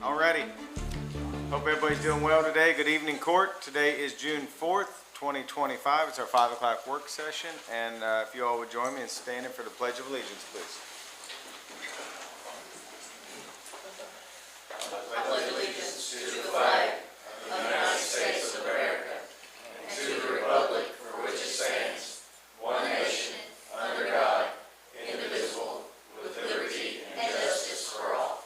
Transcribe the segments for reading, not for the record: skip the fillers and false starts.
Alrighty. Hope everybody's doing well today. Good evening, court. Today is June 4th, 2025. It's our 5 o'clock work session. And if you all would join me in standing for the Pledge of Allegiance, please. I pledge allegiance to the flag of the United States of America and to the republic for which it stands, one nation, under God, indivisible, with liberty and justice for all.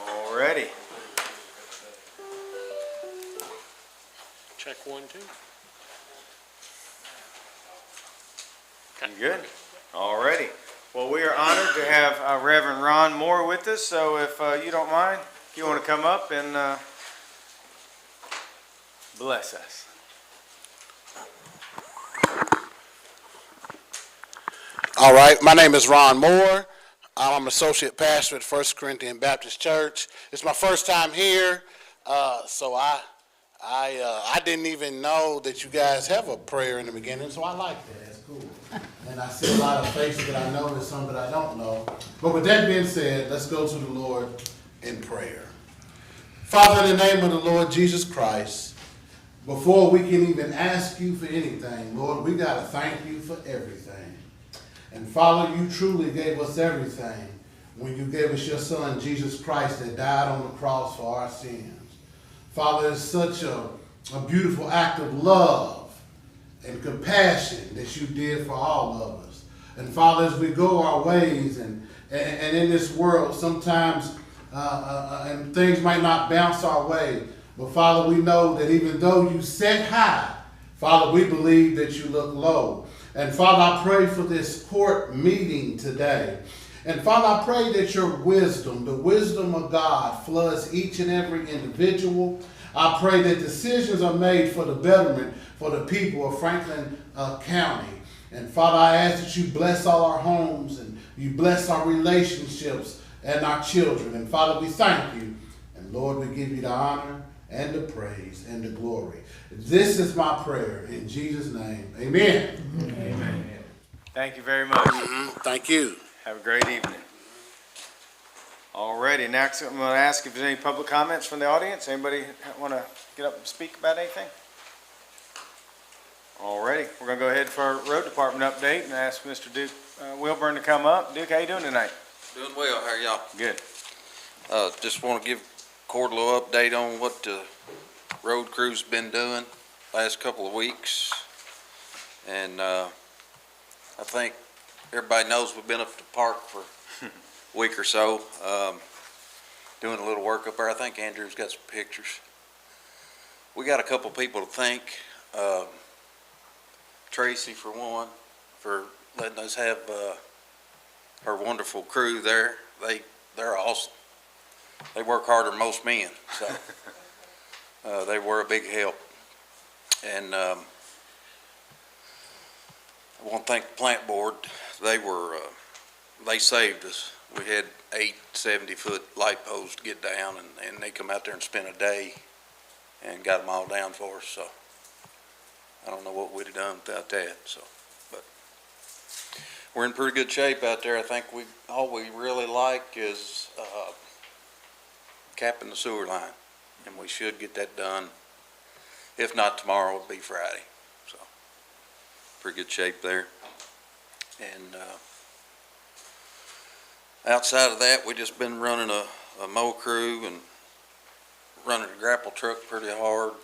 Alrighty. Check 1, 2. You good? Alrighty. Well, we are honored to have Reverend Ron Moore with us, so if you don't mind, if you want to come up and bless us. All right, my name is Ron Moore. I'm an associate pastor at First Corinthian Baptist Church. It's my first time here, so I didn't even know that you guys have a prayer in the beginning, so I like that. That's cool. And I see a lot of faces that I know and some that I don't know. But with that being said, let's go to the Lord in prayer. Father, in the name of the Lord Jesus Christ, before we can even ask you for anything, Lord, we got to thank you for everything. And Father, you truly gave us everything when you gave us your Son, Jesus Christ, that died on the cross for our sins. Father, it's such a beautiful act of love and compassion that you did for all of us. And Father, as we go our ways and in this world, sometimes and things might not bounce our way, but Father, we know that even though you sit high, Father, we believe that you look low. And Father, I pray for this court meeting today. And Father, I pray that your wisdom, the wisdom of God, floods each and every individual. I pray that decisions are made for the betterment for the people of Franklin County. And Father, I ask that you bless all our homes and you bless our relationships and our children. And Father, we thank you. And Lord, we give you the honor and the praise and the glory. This is my prayer in Jesus' name. Amen. Amen. Thank you very much. Thank you. Have a great evening. Alrighty, next I'm going to ask if there's any public comments from the audience. Anybody want to get up and speak about anything? Alrighty, we're going to go ahead for our road department update and ask Mr. Duke Wilburn to come up. Duke, how you doing tonight? Doing well. How are y'all? Good. Just want to give Court a little update on what the road crew's been doing last couple of weeks. And I think everybody knows we've been up to the park for a week or so, doing a little work up there. I think Andrew's got some pictures. We got a couple people to thank. Tracy, for one, for letting us have her wonderful crew there. They're awesome. They work harder than most men, so they were a big help. And I want to thank the plant board. They saved us. We had 8 70-foot light poles to get down, and they come out there and spent a day and got them all down for us. So I don't know what we'd have done without that. So, but we're in pretty good shape out there. I think all we really like is capping the sewer line, and we should get that done. If not tomorrow, it'll be Friday. So pretty good shape there. And outside of that, we just been running a mow crew and running a grapple truck pretty hard.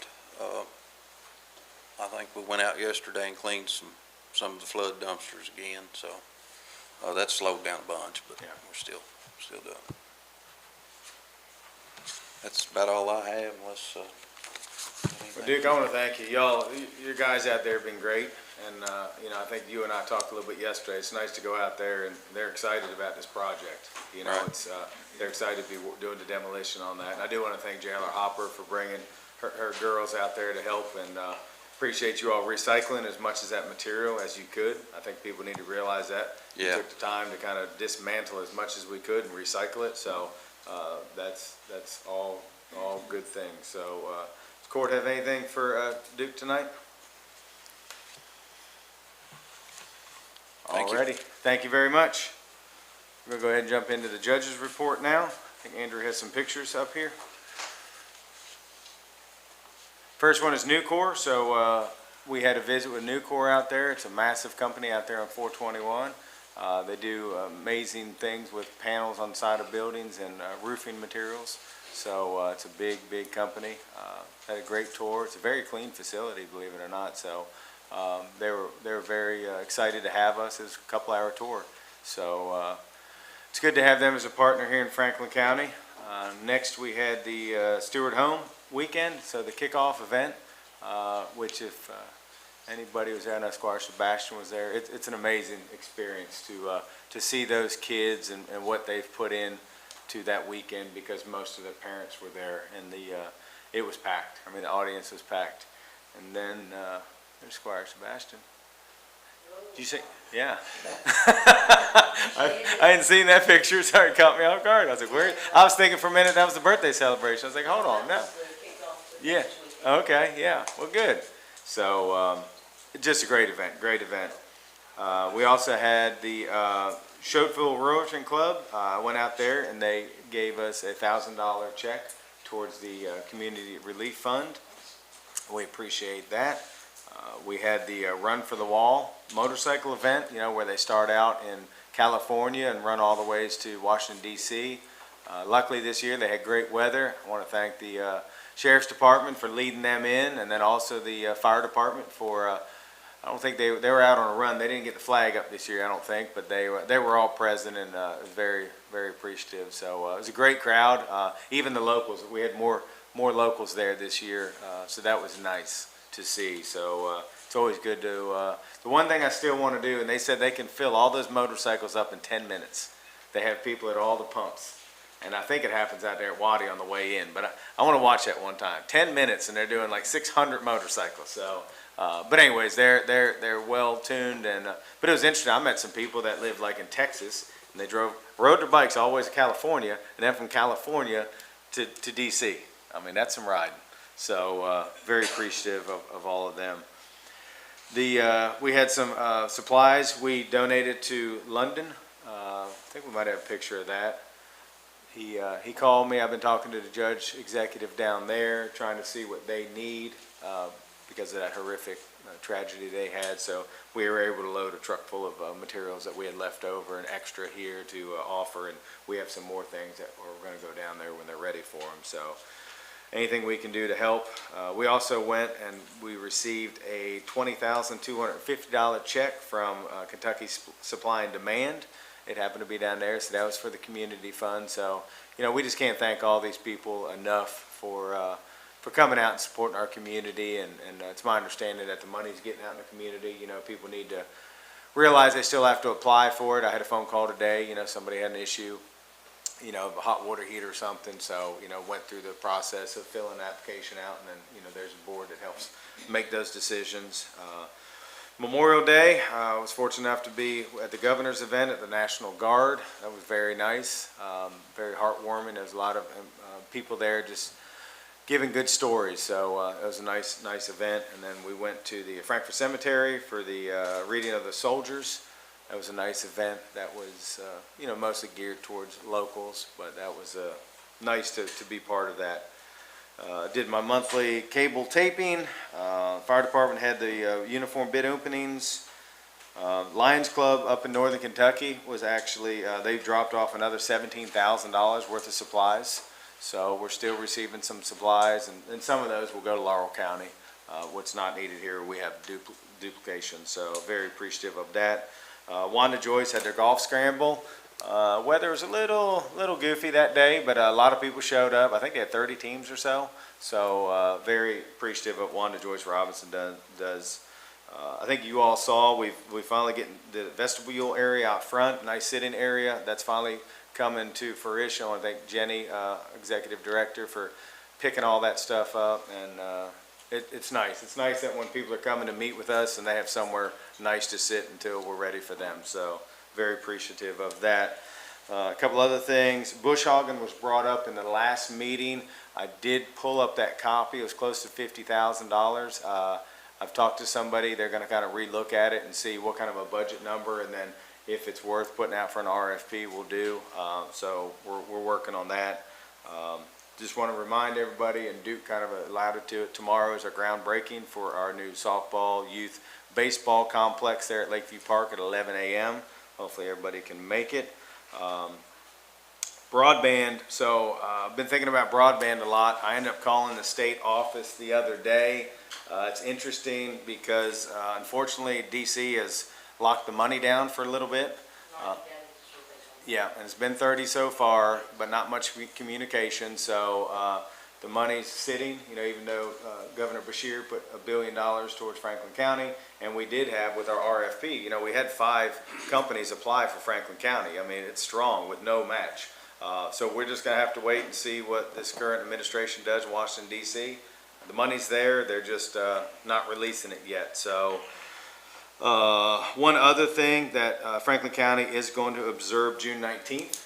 I think we went out yesterday and cleaned some of the flood dumpsters again. So that slowed down a bunch, but yeah, we're still doing it. That's about all I have, unless. Well, Duke, I want to thank you. Y'all, your guys out there have been great. And, I think you and I talked a little bit yesterday. It's nice to go out there, and they're excited about this project. Right. They're excited to be doing the demolition on that. And I do want to thank Jailer Hopper for bringing her girls out there to help. And appreciate you all recycling as much of that material as you could. I think people need to realize that. Yeah. We took the time to kind of dismantle as much as we could and recycle it. So that's all good things. So does the court have anything for Duke tonight? Thank you. Alrighty. Thank you very much. We're gonna go ahead and jump into the judge's report now. I think Andrew has some pictures up here. First one is Nucor. So we had a visit with Nucor out there. It's a massive company out there on 421. They do amazing things with panels on the side of buildings and roofing materials. So it's a big, big company. Had a great tour. It's a very clean facility, believe it or not. So they were very excited to have us. It was a couple-hour tour. So it's good to have them as a partner here in Franklin County. Next, we had the Stewart Home weekend, so the kickoff event, which if anybody was there, I know Squire Sebastian was there. It's an amazing experience to see those kids and what they've put in to that weekend, because most of their parents were there, and it was packed. I mean, the audience was packed. And then there's Squire Sebastian. Did you say? Yeah. I hadn't seen that picture. Sorry, it caught me off guard. I was like, where? I was thinking for a minute that was the birthday celebration. I was like, hold on, no. Yeah. Okay. Yeah. Well, good. So just a great event. Great event. We also had the Shodeville Rotary Club. I went out there and they gave us a $1,000 check towards the Community Relief Fund. We appreciate that. We had the Run for the Wall motorcycle event, you know, where they start out in California and run all the ways to Washington, D.C. Luckily this year they had great weather. I want to thank the Sheriff's Department for leading them in, and then also the Fire Department for, I don't think they were out on a run. They didn't get the flag up this year, I don't think, but they were all present, and it was very, very appreciative. So it was a great crowd. Even the locals, we had more locals there this year, so that was nice to see. So it's always good to, the one thing I still want to do, and they said they can fill all those motorcycles up in 10 minutes. They have people at all the pumps. And I think it happens out there at Waddy on the way in, but I want to watch that one time. 10 minutes, and they're doing like 600 motorcycles. So, but anyways, they're well tuned, and but it was interesting. I met some people that live like in Texas, and they rode their bikes all the way to California, and then from California to DC. I mean, that's some riding. So very appreciative of all of them. We had some supplies we donated to London. I think we might have a picture of that. He called me. I've been talking to the judge executive down there, trying to see what they need because of that horrific tragedy they had. So we were able to load a truck full of materials that we had left over and extra here to offer, and we have some more things that we're going to go down there when they're ready for them. So anything we can do to help. We also went and we received a $20,250 check from Kentucky Supply and Demand. It happened to be down there, so that was for the community fund. So, you know, we just can't thank all these people enough for coming out and supporting our community. And it's my understanding that the money's getting out in the community. You know, people need to realize they still have to apply for it. I had a phone call today. You know, somebody had an issue, you know, a hot water heater or something. So, you know, went through the process of filling the application out, and then, you know, there's a board that helps make those decisions. Memorial Day, I was fortunate enough to be at the governor's event at the National Guard. That was very nice, very heartwarming. There's a lot of people there just giving good stories. So it was a nice event. And then we went to the Frankfort Cemetery for the reading of the soldiers. That was a nice event. That was, you know, mostly geared towards locals, but that was nice to be part of that. Did my monthly cable taping. Fire department had the uniform bid openings. Lions Club up in Northern Kentucky was actually, they dropped off another $17,000 worth of supplies. So we're still receiving some supplies, and some of those will go to Laurel County. What's not needed here, we have duplication. So very appreciative of that. Wanda Joyce had their golf scramble. Weather was a little goofy that day, but a lot of people showed up. I think they had 30 teams or so. So very appreciative of Wanda Joyce Robinson does. I think you all saw we finally getting the vestibule area out front, nice sitting area. That's finally coming to fruition. I want to thank Jenny, executive director, for picking all that stuff up, and it's nice. It's nice that when people are coming to meet with us and they have somewhere nice to sit until we're ready for them. So very appreciative of that. A couple other things. Bush hogging was brought up in the last meeting. I did pull up that copy. It was close to $50,000. I've talked to somebody. They're going to kind of relook at it and see what kind of a budget number, and then if it's worth putting out for an RFP, we'll do. So we're working on that. Just want to remind everybody, and Duke kind of alluded to it, tomorrow is our groundbreaking for our new softball youth baseball complex there at Lakeview Park at 11 a.m. Hopefully everybody can make it. Broadband, so I've been thinking about broadband a lot. I ended up calling the state office the other day. It's interesting because unfortunately DC has locked the money down for a little bit. Yeah, and it's been 30 so far, but not much communication. So the money's sitting, even though Governor Beshear put $1 billion towards Franklin County, and we did have with our RFP, we had 5 companies apply for Franklin County. I mean, it's strong with no match. So we're just going to have to wait and see what this current administration does in Washington, D.C. The money's there, they're just not releasing it yet. So one other thing that Franklin County is going to observe June 19th.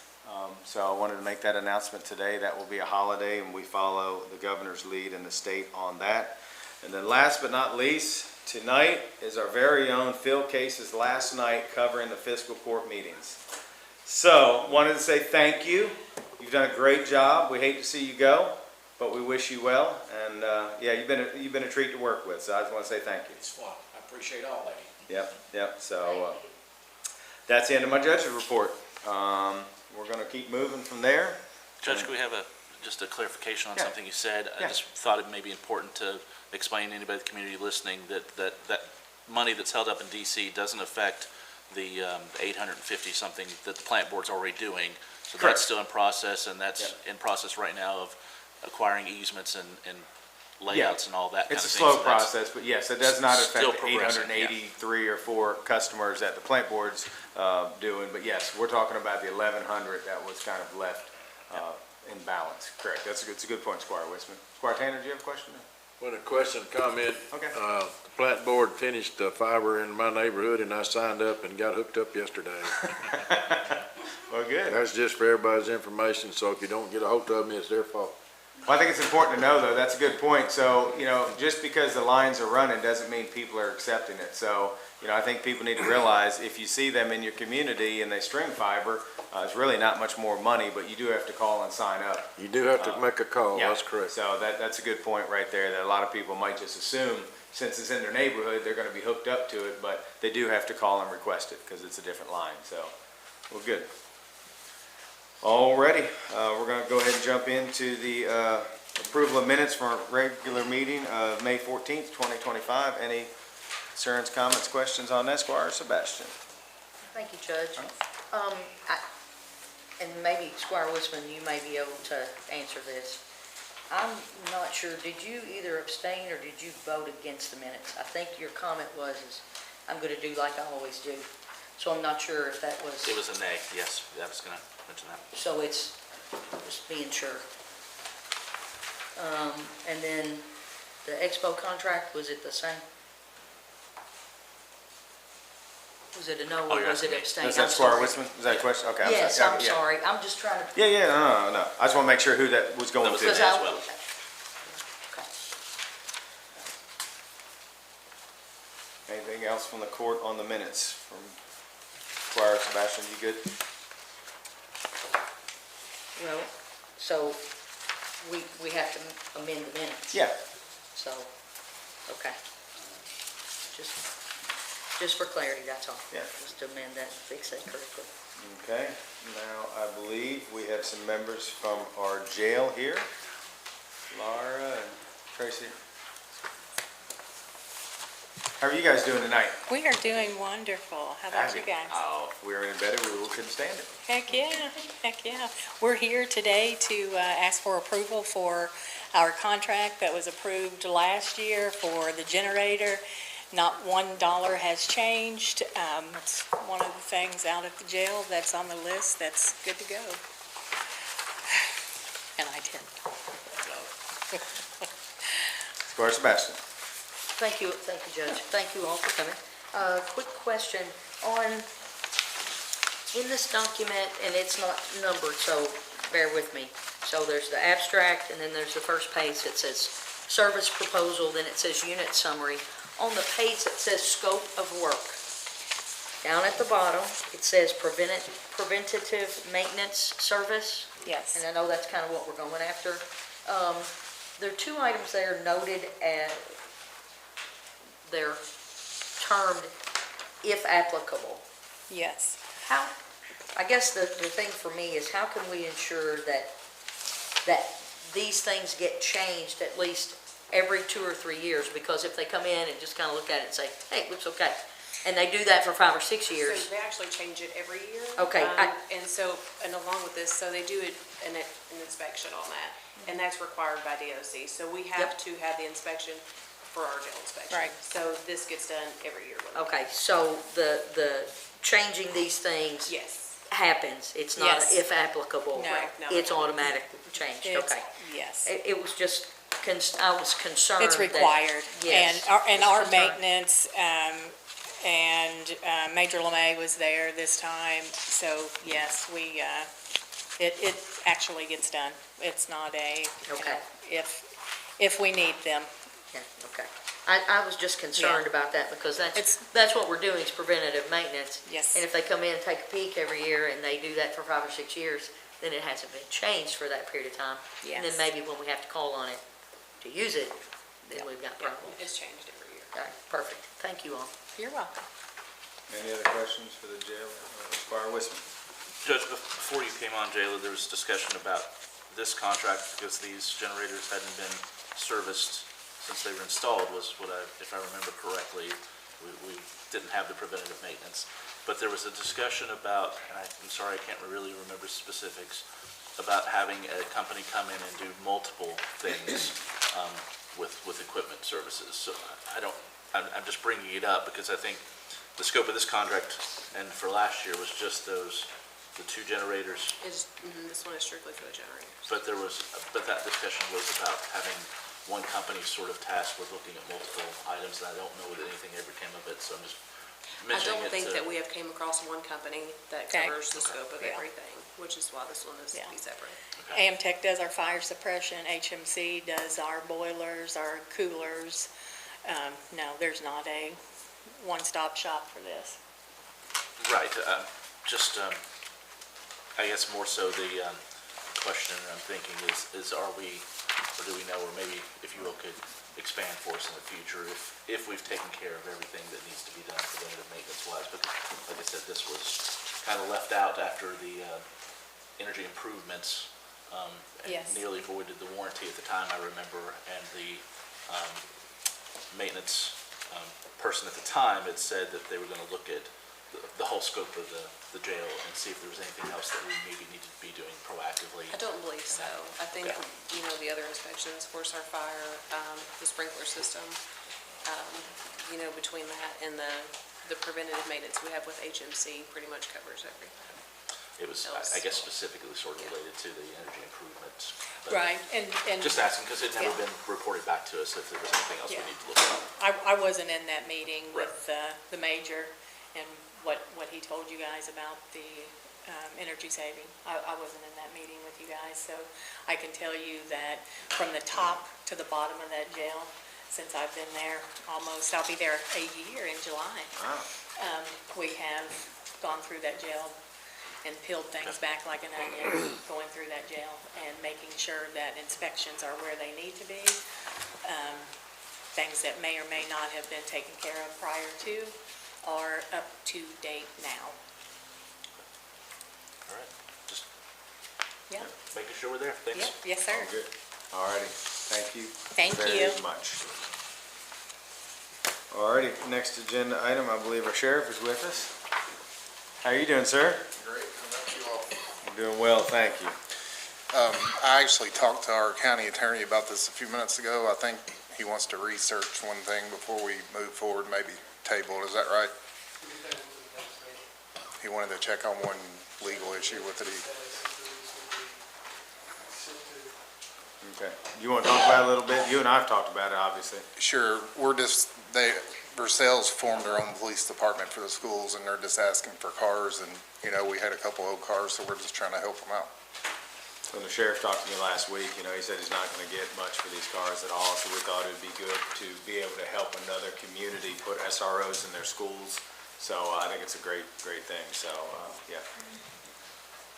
So I wanted to make that announcement today. That will be a holiday, and we follow the governor's lead in the state on that. And then last but not least, tonight is our very own Phil Case's last night covering the fiscal court meetings. So wanted to say thank you. You've done a great job. We hate to see you go, but we wish you well. And yeah, you've been a treat to work with. So I just want to say thank you. It's fun. I appreciate all that. Yep. So that's the end of my judge's report. We're going to keep moving from there. Judge, can we have just a clarification on Yeah. something you said? Yeah. I just thought it may be important to explain to anybody in the community listening that money that's held up in DC doesn't affect the 850 something that the plant board's already doing. So Correct. that's still in process, and that's in process right now of acquiring easements and layouts and all that kind of It's a thing. slow So that's process, but yes, it does not still affect the progressing, 883 or 4 customers that the plant board's doing. But yes, we're talking about the 1,100 that was kind of left in balance. Correct. It's a good point, Squire Wisman. Squire Tanner, do you have a question? Well, a question, comment. Okay. The plant board finished the fiber in my neighborhood, and I signed up and got hooked up yesterday. Well, good. That's just for everybody's information, so if you don't get a hold of me, it's their fault. Well, I think it's important to know, though, that's a good point. So, just because the lines are running doesn't mean people are accepting it. So, I think people need to realize if you see them in your community and they string fiber, it's really not much more money, but you do have to call and sign up. You do have to make a call, Yeah. that's correct. So that's a good point right there, that a lot of people might just assume since it's in their neighborhood, they're going to be hooked up to it, but they do have to call and request it because it's a different line. So, well, good. Alrighty, we're going to go ahead and jump into the approval of minutes from our regular meeting of May 14th, 2025. Any concerns, comments, questions on that, Squire Sebastian? Thank you, Judge. And maybe Squire Wisman, you may be able to answer this. I'm not sure, did you either abstain or did you vote against the minutes? I think your comment was, I'm going to do like I always do. So I'm not sure if that was. It was a nay, yes. I was going to mention that. So it's just being sure. And then the Expo contract, was it the same? Was it a no or you're was it asking me. abstain? Is that I'm Squire sorry. Wisman? Is that a question? Okay. Yes, sorry. I'm Yeah. sorry. I'm just trying to. Yeah, no. I just want to make sure who that was going That was to. good. Because I, as well. okay. Anything else from the court on the minutes from Squire Sebastian? You good? Well, so we have to amend the minutes. Yeah. So, okay. Just for clarity, that's all. Yeah. Just to amend that and fix that correctly. Okay. Now, I believe we have some members from our jail here. Laura and Tracy. How are you guys doing tonight? We are doing wonderful. How about you guys? Oh, if we were any better, we couldn't stand it. Heck yeah, heck yeah. We're here today to ask for approval for our contract that was approved last year for the generator. Not $1 has changed. It's one of the things out at the jail that's on the list that's good to go. And I did. Squire Sebastian. Thank you, Judge. Thank you all for coming. Quick question in this document, and it's not numbered, so bear with me. So there's the abstract, and then there's the first page that says service proposal, then it says unit summary. On the page that says scope of work, down at the bottom, it says preventative maintenance service. Yes. And I know that's kind of what we're going after. There are two items there noted as, they're termed if applicable. Yes. How, I guess the thing for me is how can we ensure that these things get changed at least every 2 or 3 years? Because if they come in and just kind of look at it and say, hey, it looks okay, and they do that for 5 or 6 years. So they actually change it every year. Okay, And along with this, so they do an inspection on that, and that's required by DOC. So we have Yep. to have the inspection for our jail inspection. Right. So this gets done every year. Okay, so the changing these things Yes. happens. It's not Yes. if applicable. No. Correct. No. It's automatic changed, It's- okay. Yes. It was just, I was concerned It's that- required. Yes. And our Concerned. maintenance, and Major LeMay was there this time, so yes, it actually gets done. It's not a, you Okay. know, if we need them. Yeah, okay. I was just concerned about that because that's what we're doing is preventative maintenance. Yes. And if they come in and take a peek every year and they do that for 5 or 6 years, then it hasn't been changed for that period of time. And then Yes. maybe when we have to call on it to use it, then we've got problems. It's changed every year. Okay, perfect. Thank you all. You're welcome. Any other questions for the jail? Squire Wisman? Judge, before you came on, Jayla, there was discussion about this contract because these generators hadn't been serviced since they were installed, was what if I remember correctly, we didn't have the preventative maintenance. But there was a discussion about, and I'm sorry, I can't really remember specifics, about having a company come in and do multiple things with equipment services. So I'm just bringing it up because I think the scope of this contract and for last year was just the 2 generators. This one is strictly for the generators. But that discussion was about having one company sort of tasked with looking at multiple items, and I don't know that anything ever came of it, so I'm just I mentioning don't it think to. that we have came across one company that Okay. covers the scope of Yeah. everything, which is why this one is Yeah. be separate. Amtech does our fire suppression, HMC does our boilers, our coolers. No, there's not a one-stop shop for this. Right, I guess more so the question I'm thinking is are we, or do we know, or maybe if you all could expand for us in the future, if we've taken care of everything that needs to be done preventative maintenance wise, because like I said, this was kind of left out after the energy improvements, and Yes. nearly voided the warranty at the time, I remember, and the maintenance person at the time had said that they were going to look at the whole scope of the jail and see if there was anything else that we maybe needed to be doing proactively. I don't believe so. I think, Okay. the other inspections, of course, our fire, the sprinkler system, between that and the preventative maintenance we have with HMC pretty much covers everything. It was, I guess, specifically sort of related to the energy improvements. but Right, and Just asking, because it never Yeah. been reported back to us if there was anything else we Yeah. need to look at. I wasn't in that meeting Right. with the major and what he told you guys about the energy saving. I wasn't in that meeting with you guys, so I can tell you that from the top to the bottom of that jail, since I've been there almost, I'll be there a year in July. Wow. We have gone through that jail and peeled things back like an onion, going through that jail and making sure that inspections are where they need to be. Things that may or may not have been taken care of prior to are up to date now. All right, just Yeah, making sure we're there. Thanks. yeah, yes, sir. All good. All righty. Thank you. Thank Very you. much. All righty, next agenda item, I believe our sheriff is with us. How are you doing, sir? Great, how about you all? I'm doing well, thank you. I actually talked to our county attorney about this a few minutes ago. I think he wants to research one thing before we move forward, maybe table, is that right? He wanted to check on one legal issue with it. Okay. You want to talk about it a little bit? You and I have talked about it, obviously. Sure, Versailles formed their own police department for the schools, and they're just asking for cars, and, we had a couple old cars, so we're just trying to help them out. When the sheriff talked to me last week, he said he's not going to get much for these cars at all, so we thought it'd be good to be able to help another community put SROs in their schools So I think it's a great thing, so, yeah.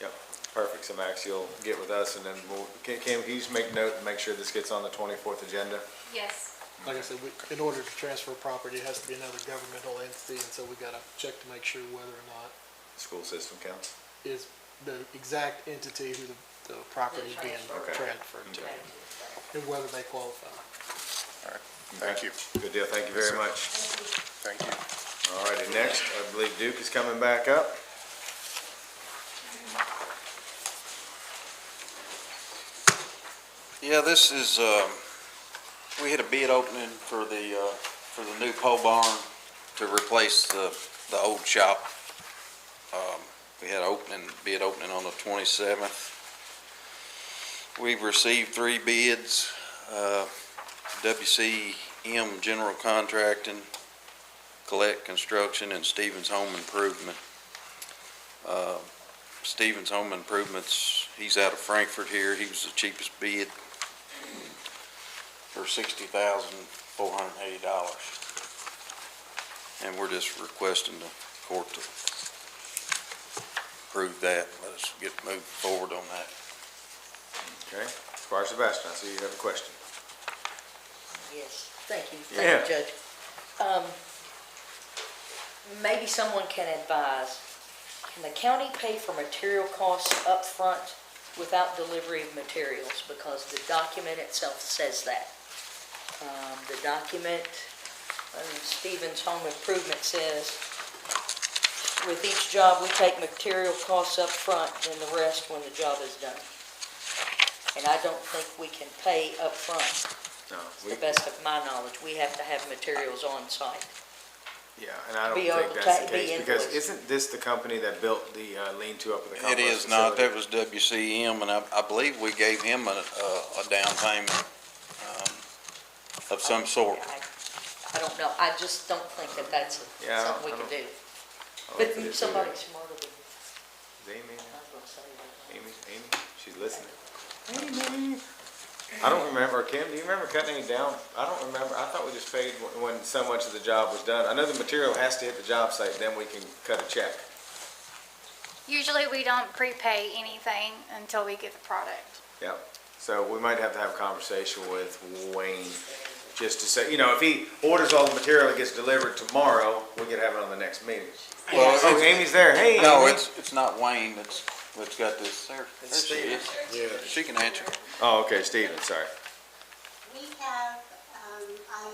Yep, perfect. So Max, you'll get with us and then can you just make note and make sure this gets on the 24th agenda? Yes. Like I said, in order to transfer property, it has to be another governmental entity, and so we gotta check to make sure whether or not School system counts? is the exact entity who the property is being Okay. transferred to, Okay. and whether they qualify. Thank you. Good deal. Thank you very much. Thank you. All righty, next, I believe Duke is coming back up. Yeah, this is, we had a bid opening for the new pole barn to replace the old shop. We had bid opening on the 27th. We've received 3 bids, WCM General Contracting, Collect Construction, and Stevens Home Improvement. Stevens Home Improvements, he's out of Frankfurt here. He was the cheapest bid for $60,480. And we're just requesting the court to approve that. Let us move forward on that. Okay, Squire Sebastian, I see you have a question. Yes, thank you. Yeah. Thank you, Judge. Maybe someone can advise, can the county pay for material costs up front without delivery of materials? Because the document itself says that. The document, Stevens Home Improvement says, with each job, we take material costs up front, then the rest when the job is done. And I don't think we can pay up front. No, To the best of my knowledge, we have to have materials on site. yeah, and I don't Be able think to that's the be case, because invoiced. isn't this the company that built the lean-to up at the It compost is not, facility? that was WCM, and I believe we gave him a down payment of some sort. I don't know, I just don't think that that's Yeah, something we I can don't- do. I'll look But at it somebody later. smarter than, Is Amy in I there? was gonna say that. Amy, she's listening. Amy. I don't remember, Kim, do you remember cutting any down? I don't remember, I thought we just paid when so much of the job was done. I know the material has to hit the job site, then we can cut a check. Usually we don't prepay anything until we get the product. Yeah, so we might have to have a conversation with Wayne, just to say, if he orders all the material and gets delivered tomorrow, we could have it on the next meeting. Well, Oh, Amy's there, hey, Amy. No, it's not Wayne that's got this, there she is. Yeah. She can answer. Oh, okay, Steven, sorry. We have, I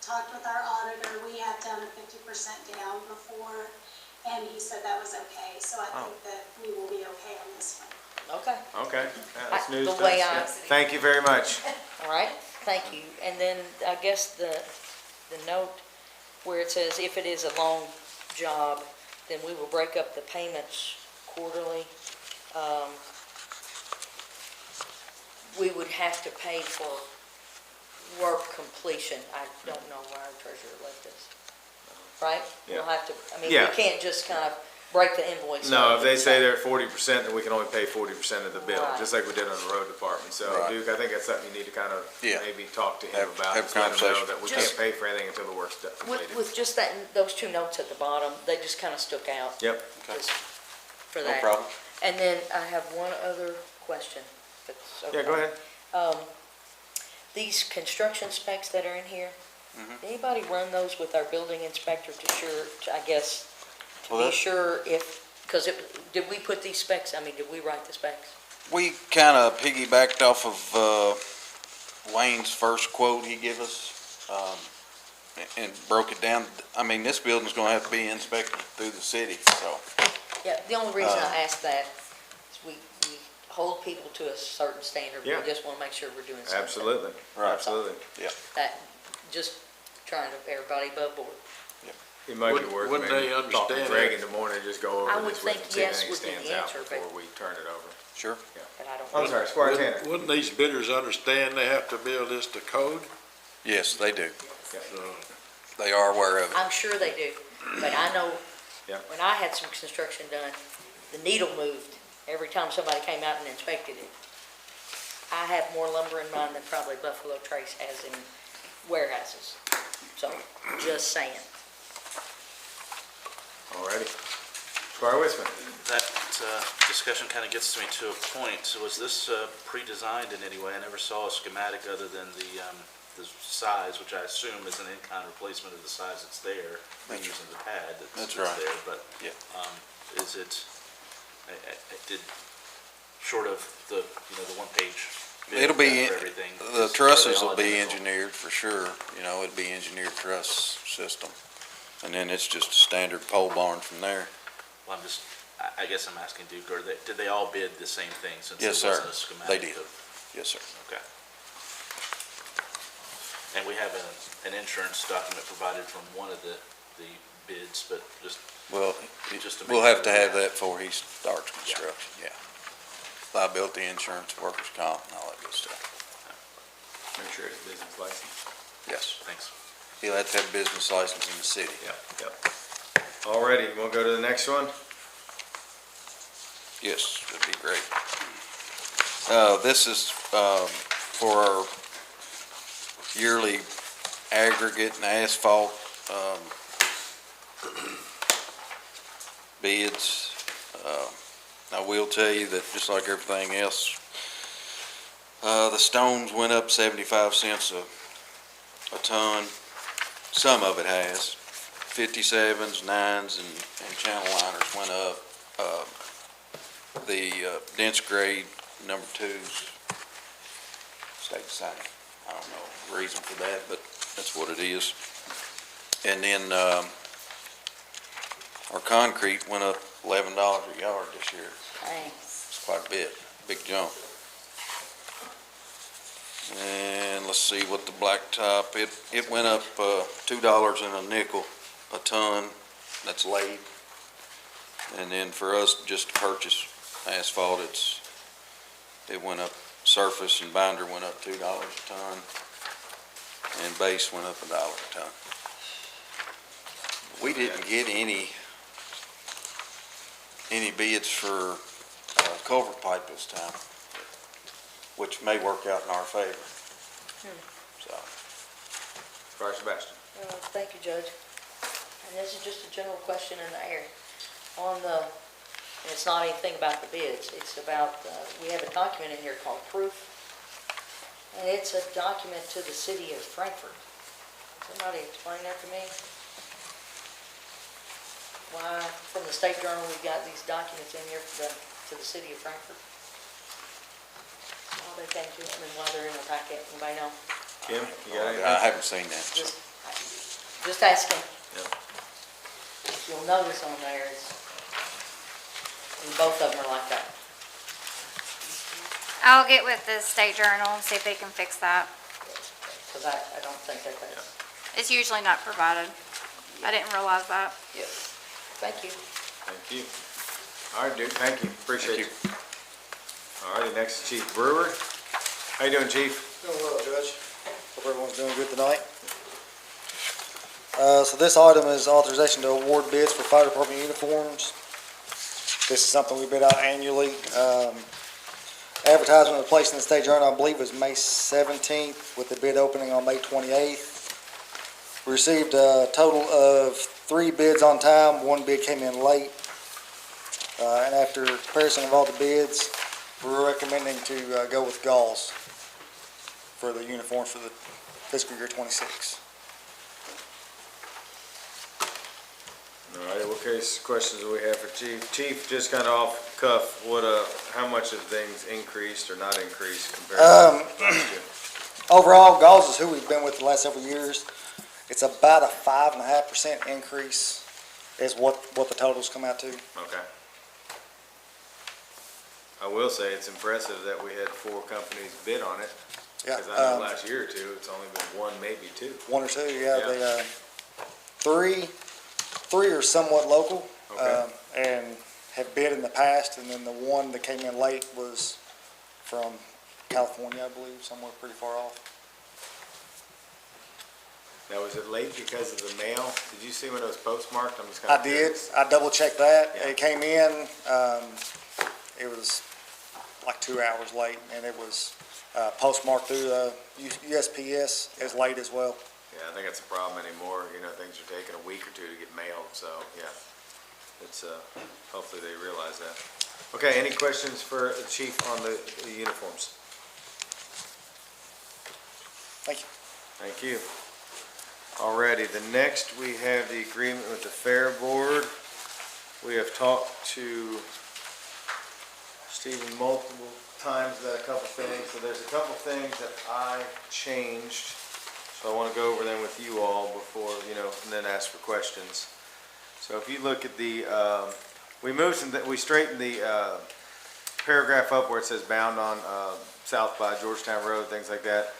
talked with our auditor, we have done a 50% down before, and he said that was okay, so I think that we will be okay on this one. Okay, Okay, yeah, that's news The to way us. I- Yeah. Thank you very much. all right, thank you. And then I guess the note where it says if it is a long job, then we will break up the payments quarterly. We would have to pay for work completion. I don't know where our treasurer left us. Right? We'll Yeah. have to, we Yeah. can't just kind of break the invoice. No, up if they and say they're at 40%, then we can only pay 40% of the bill, Right. just like we did on the road department. So Right. Duke, I think that's something you need to kind of Yeah. maybe talk to him Have about. a Just let him know conversation. that we Just- can't pay for anything until the work's done, completed. With just those 2 notes at the bottom, they just kind of stuck out. Yep. Just for No that. problem. And then I have one other question. if it's Yeah, go okay. ahead. These construction specs that are in here, Mm-hmm. anybody run those with our building inspector to Well, be that- sure because did we put these specs, did we write the specs? We kind of piggybacked off of Wayne's first quote he gave us, and broke it down. This building's gonna have to be inspected through the city, so. Yeah, the only reason I ask that is we hold people to a certain standard. Yeah. We just want to make sure we're doing something. Absolutely, Right. absolutely. That, just trying to, everybody above board. It might be Wouldn't- worth wouldn't maybe they talking to understand Greg that? in the morning, just go I over would this with him, think see if yes anything would be the stands out answer, but- before we turn it over. Sure. But I don't. I'm sorry, Squire Tanner. Wouldn't these bidders understand they have to build this to code? Yes, they do. So, They are aware of it. I'm sure they do, but I know, Yeah. when I had some construction done, the needle moved every time somebody came out and inspected it. I have more lumber in mine than probably Buffalo Trace has in warehouses, so, just saying. Alrighty. Squire Wisman. That discussion kind of gets me to a point. So was this pre-designed in any way? I never saw a schematic other than the size, which I assume is an in-kind replacement of the size that's there, using the pad that's right. there. But Yeah. is it, short of the, the one-page bid It'll be, for everything? the are they trusses all will be identical? engineered for sure, it'd be engineered truss system. And then it's just a standard pole barn from there. Well, I guess I'm asking Duke, did they all bid the same thing since Yes, there sir. wasn't a schematic? They did. of- Yes, sir. Okay. And we have an insurance document provided from one of the bids, but just, Well, Just to we'll make have to sure. have that before he starts construction, yeah. Liability insurance, workers' comp, and all that good stuff. Make sure it's business license. Yes. thanks. He'll have to have business license in the city. Yep. Alrighty, we'll go to the next one. Yes, that'd be great. This is, for our yearly aggregate and asphalt, bids. I will tell you that just like everything else, the stones went up 75 cents a ton. Some of it has. 57s, 9s, and channel liners went up. The dense grade number 2s stayed the same. I don't know the reason for that, but that's what it is. And then our concrete went up $11 a yard this year. Dang. It's quite a bit, big jump. And let's see what the blacktop, it went up $2 and a nickel a ton, that's laid. And then for us, just to purchase asphalt, it went up, surface and binder went up $2 a ton, and base went up $1 a ton. We didn't get any bids for culvert pipe this time, which may work out in our favor. So, Squire Sebastian. Thank you, Judge. And this is just a general question in the air. And it's not anything about the bids, it's about, we have a document in here called proof. And it's a document to the city of Frankfurt. Somebody explain that to me? Why, from the State Journal, we've got these documents in here to the city of Frankfurt? Why they came to them and why they're in the packet, anybody know? Kim, you got anything? I haven't seen that. Just asking. Yep. You'll notice on there, and both of them are like that. I'll get with the State Journal and see if they can fix that. Because I don't think that that's, It's usually not provided. I didn't realize that. yeah. Thank you. Thank you. All right, Duke, thank you, appreciate you. All righty, next is Chief Brewer. How you doing, Chief? Doing well, Judge. Hope everyone's doing good tonight. So this item is authorization to award bids for fire department uniforms. This is something we bid out annually. Advertisement was placed in the State Journal, I believe it was May 17th, with the bid opening on May 28th. We received a total of 3 bids on time. 1 bid came in late. And after comparison of all the bids, we're recommending to go with Gauls for the uniforms for the fiscal year 26. All right, what questions do we have for Chief? Chief, just kind of off cuff, how much have things increased or not increased compared to last year? Overall, Gauls is who we've been with the last several years. It's about a 5.5% increase is what the totals come out to. Okay. I will say it's impressive that we had 4 companies bid on it. Yeah, Because I know last year or 2, it's only been 1, maybe 2. 1 or 2, yeah. Yeah. They, 3 are somewhat local, Okay. and have bid in the past, and then the one that came in late was from California, I believe, somewhere pretty far off. Now, was it late because of the mail? Did you see when it was postmarked? I'm just kind of I did, curious. I double checked that. Yeah. It came in, it was like 2 hours late, and it was postmarked through USPS as late as well. Yeah, I think that's a problem anymore. Things are taking a week or 2 to get mailed, so, yeah. it's, hopefully they realize that. Okay, any questions for the chief on the uniforms? Thank you. Thank you. Alrighty, the next we have the agreement with the Fair Board. We have talked to Stephen multiple times about a couple things, so there's a couple things that I changed. So I want to go over them with you all before, and then ask for questions. So if you look at the, we straightened the paragraph up where it says bound on south by Georgetown Road, things like that.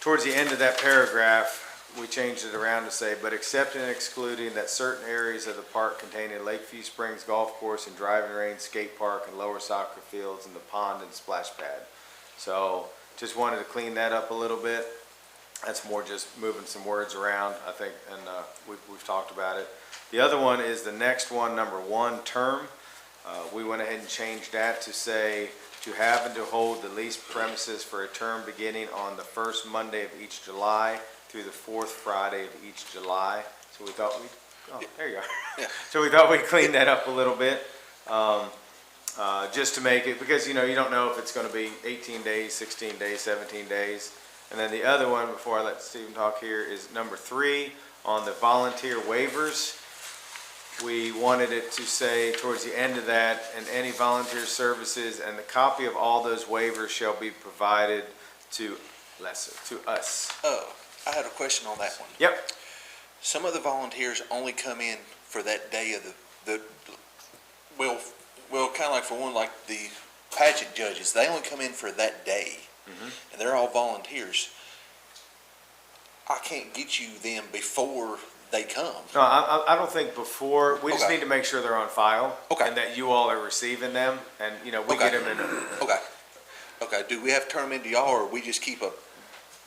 Towards the end of that paragraph, we changed it around to say, but excepting and excluding that certain areas of the park containing Lakeview Springs Golf Course and driving range, skate park, and lower soccer fields, and the pond and splash pad. So just wanted to clean that up a little bit. That's more just moving some words around, I think, and we've talked about it. The other one is the next one, number 1, term. We went ahead and changed that to say, to have and to hold the leased premises for a term beginning on the first Monday of each July through the 4th Friday of each July. So we thought there you are. Yeah. So we thought we'd clean that up a little bit, just to make it, because, you don't know if it's gonna be 18 days, 16 days, 17 days. And then the other one, before I let Stephen talk here, is number 3 on the volunteer waivers. We wanted it to say towards the end of that, and any volunteer services, and the copy of all those waivers shall be provided to us. Oh, I had a question on that one. Yep. Some of the volunteers only come in for that day of well, kind of like for one, like the pageant judges, they only come in for that day. And they're all volunteers. I can't get you them before they come. No, I don't think before, we just Okay. need to make sure they're on file. Okay. And that you all are receiving them, and, we Okay. get them in. Okay, do we have to turn them into y'all, or we just keep a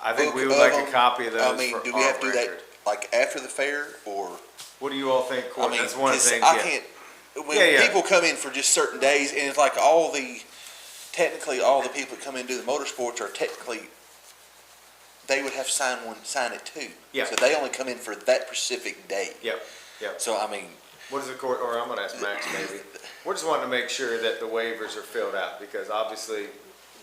I think we book would of like a them? copy of those I mean, for do we have to do that record. like after the fair, or? What do you all think, Court? I mean, That's one of the 'cause things, I yeah. can't, when Yeah, yeah. people come in for just certain days, and it's like technically all the people that come in and do the motorsports are technically, they would have to sign it too. Yeah. So they only come in for that specific day. Yep, yep. So, I mean, What is the court, or I'm gonna ask Max maybe. We're just wanting to make sure that the waivers are filled out, because obviously,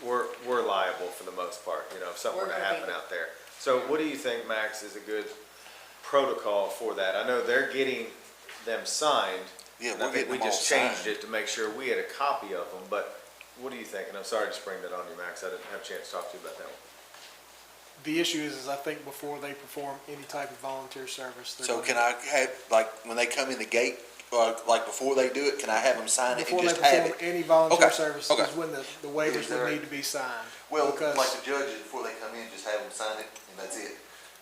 we're liable for the most part, if something were to happen out there. So what do you think, Max, is a good protocol for that? I know they're getting them signed. yeah, And I we're think getting we them all just changed signed. it to make sure we had a copy of them, but what do you think? And I'm sorry to spring that on you, Max, I didn't have a chance to talk to you about that one. The issue is I think before they perform any type of volunteer service, they're So gonna- can I have, like, when they come in the gate, like before they do it, can I have them sign it before and they just have perform it? any volunteer Okay, services okay. is when the waivers Yeah, would need to be signed. Well, Because- like the judges, before they come in, just have them sign it, and that's it?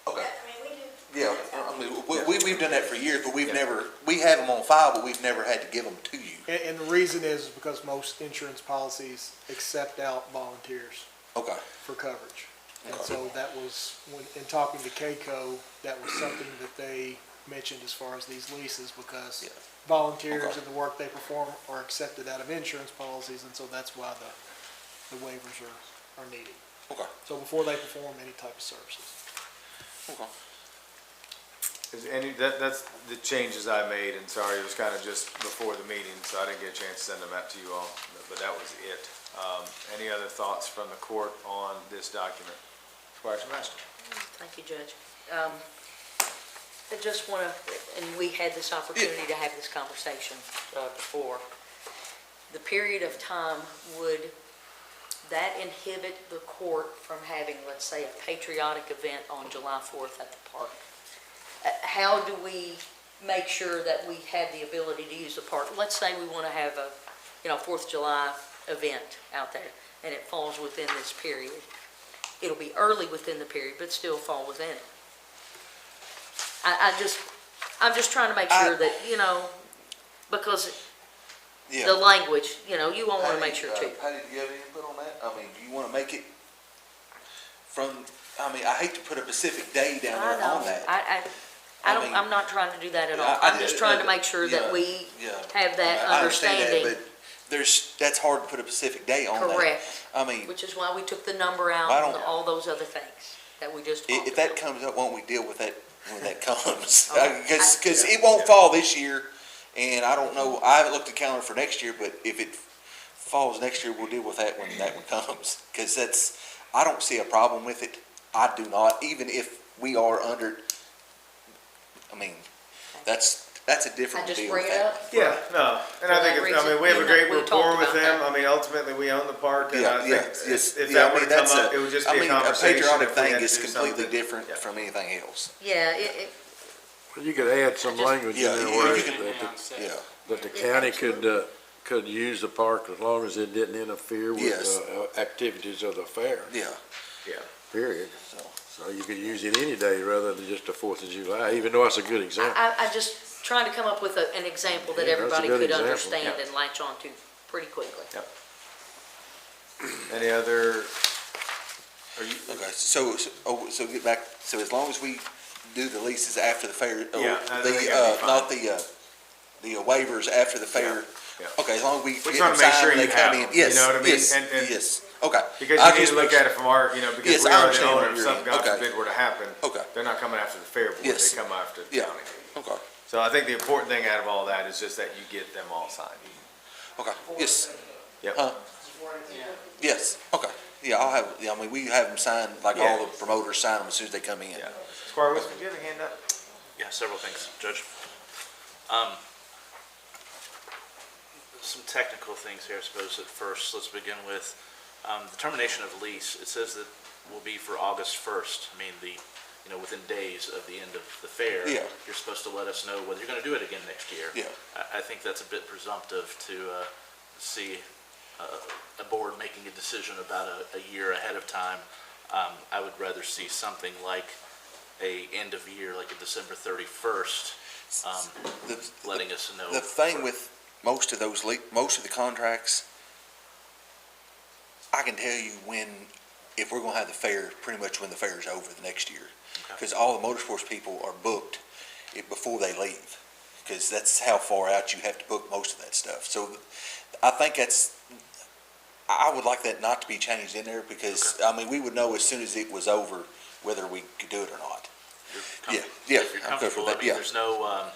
Okay. we do. Yeah, I mean, we've done that for years, but we have them on file, but we've never had to give them to you. And the reason is because most insurance policies accept out volunteers Okay. for coverage. And Okay. so that was, in talking to KCO, that was something that they mentioned as far as these leases, because Yeah. volunteers Okay. and the work they perform are accepted out of insurance policies, and so that's why the waivers are needed. Okay. So before they perform any type of services. Okay. That's the changes I made, and sorry, it was kind of just before the meeting, so I didn't get a chance to send them out to you all, but that was it. Any other thoughts from the court on this document? Squire Master? Thank you, Judge. I just want to, and we had this opportunity to have this conversation before. The period of time, would that inhibit the court from having, let's say, a patriotic event on July 4th at the park? How do we make sure that we have the ability to use the park? Let's say we want to have a, 4th of July event out there, and it falls within this period. It'll be early within the period, but still fall within it. I'm just trying to make sure that, because Yeah. the language, you all want to make sure too. Patty, do you have any input on that? I mean, do you want to make it I hate to put a specific day down I there on know, that. I'm not trying to do that at all. I- I'm just trying to make sure that we have that I understand that, understanding. but that's hard to put a specific day on that. Correct, I mean, which is why we took the number out I and don't- all those other things that we just talked if about. that comes up, won't we deal with that when that comes? Oh, Because it won't fall this year, And I don't know, I haven't looked at the calendar for next year, but if it falls next year, we'll deal with that when that one comes. Because I don't see a problem with it. I do not, even if we are under, I mean, that's a different I just deal bring with it that. up. Yeah, no, and I For think, that it's- I mean, reason, we have a even though great we rapport talked with about them. that. I mean, ultimately, we own the park, and I Yeah, think yes, if yeah, that I were mean, to come that's up, it would just be a a conversation. patriotic if we thing had to is do completely something. different Yeah. from anything else. Yeah, Well, you could add some language in Yeah, there you where can- Yeah, that the county could use the park as long as it didn't interfere with Yes. activities of the fair, yeah. period. So, So you could use it any day rather than just the 4th of July, even though it's a good example. I just trying to come up with an example that Yeah, that's a everybody good could example. understand Yeah. and latch on to pretty quickly. Any other, okay, so get back, so as long as we do the leases after the fair, or Yeah, I think that'd be not the waivers after the fair. Yeah. Okay, as long as we just get wanna them make signed sure when they you come have in. them, you Yes, know what I mean? yes, And- yes, okay. because I you need just to look make- at it from our, because Yes, we I are the understand owner, what if you're- something, God okay. forbid, were to happen, Okay. they're not coming after the fair board, Yes. they come after the Yeah. county. Okay, So I think the important thing out of all that is just that you get them all signed. okay, yes. Yep. Huh? Yes, okay. Yeah, I'll have, I mean, we have them sign, like all Yeah. the promoters sign them as soon as they come in. Yeah. Squire Wilson, do you have a hand up? Yeah, several things, Judge. Some technical things here, I suppose, at first. Let's begin with the termination of lease. It says that will be for August 1st. I mean, within days of the end of the fair. Yeah. You're supposed to let us know whether you're going to do it again next year. Yeah. I think that's a bit presumptive to see a board making a decision about a year ahead of time. I would rather see something like a end of year, like a December 31st, letting us know. The thing with most of the contracts, I can tell you if we're gonna have the fair, pretty much when the fair's over the next year. Because all the motorsports people are booked before they leave, because that's how far out you have to book most of that stuff. So I think I would like that not to be changed in there, because, I mean, we would know as soon as it was over whether we could do it or not. Yeah, yeah, If you're I'm good comfortable, for I that, mean, yeah.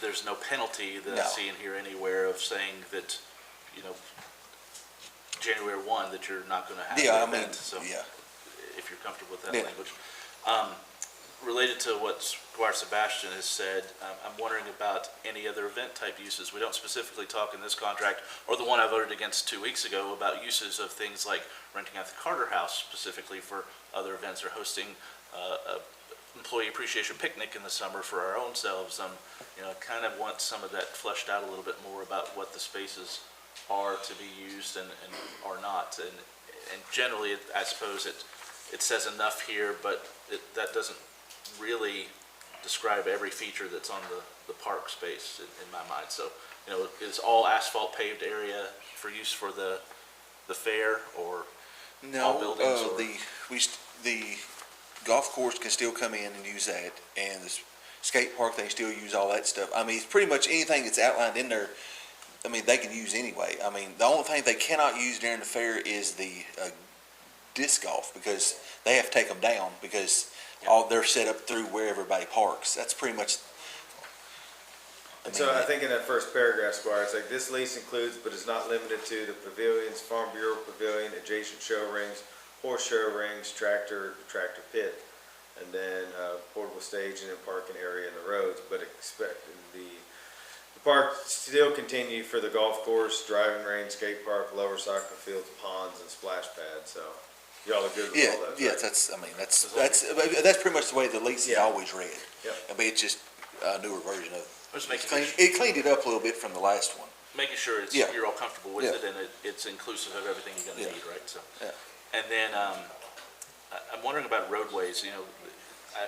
there's no penalty that I No. see in here anywhere of saying that, January 1, that you're not gonna have Yeah, the I mean, event, so yeah. if you're comfortable with that Yeah. language. Related to what Squire Sebastian has said, I'm wondering about any other event type uses. We don't specifically talk in this contract, or the one I voted against 2 weeks ago, about uses of things like renting out the Carter House specifically for other events, or hosting a employee appreciation picnic in the summer for our own selves. Kind of want some of that fleshed out a little bit more about what the spaces are to be used and are not. And generally, I suppose it says enough here, but that doesn't really describe every feature that's on the park space in my mind. So, is all asphalt paved area for use for the fair, or all buildings? No, the golf course can still come in and use that, and the skate park, they still use all that stuff. I mean, it's pretty much anything that's outlined in there, I mean, they can use anyway. I mean, the only thing they cannot use during the fair is the disc golf, because they have to take them down, because they're set up through where everybody parks. That's pretty much. And so I think in that first paragraph, Squire, it's like, this lease includes but is not limited to the pavilions, Farm Bureau Pavilion, adjacent show rings, horse show rings, tractor pit, and then portable staging and parking area in the roads, but expect the park still continue for the golf course, driving range, skate park, lower soccer fields, ponds, and splash pads. So y'all are good with Yeah, all that, yeah, right? that's pretty much the way the lease is Yeah. always read. Yep. I mean, it's just a newer version of it. Just making It cleaned it up a little bit from the last one. Making sure Yeah. you're all comfortable with Yeah. it, and it's inclusive of everything you're gonna Yeah. need, right? So, Yeah. and then, I'm wondering about roadways.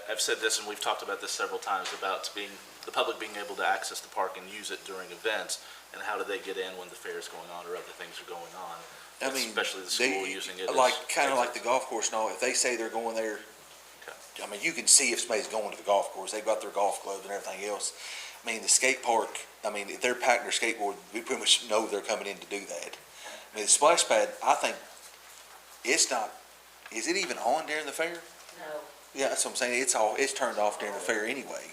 I've said this, and we've talked about this several times, about the public being able to access the park and use it during events, and how do they get in when the fair is going on or other things are going on? I mean, Especially the school using it as kind of like the exits. golf course and all, if they say they're going there, I mean, you can see if somebody's going to the golf course, they've got their golf clubs and everything else. I mean, the skate park, I mean, if they're packing their skateboard, we pretty much know they're coming in to do that. I mean, the splash pad, I think, is it even on during the fair? No. Yeah, that's what I'm saying, it's turned off during the fair anyway.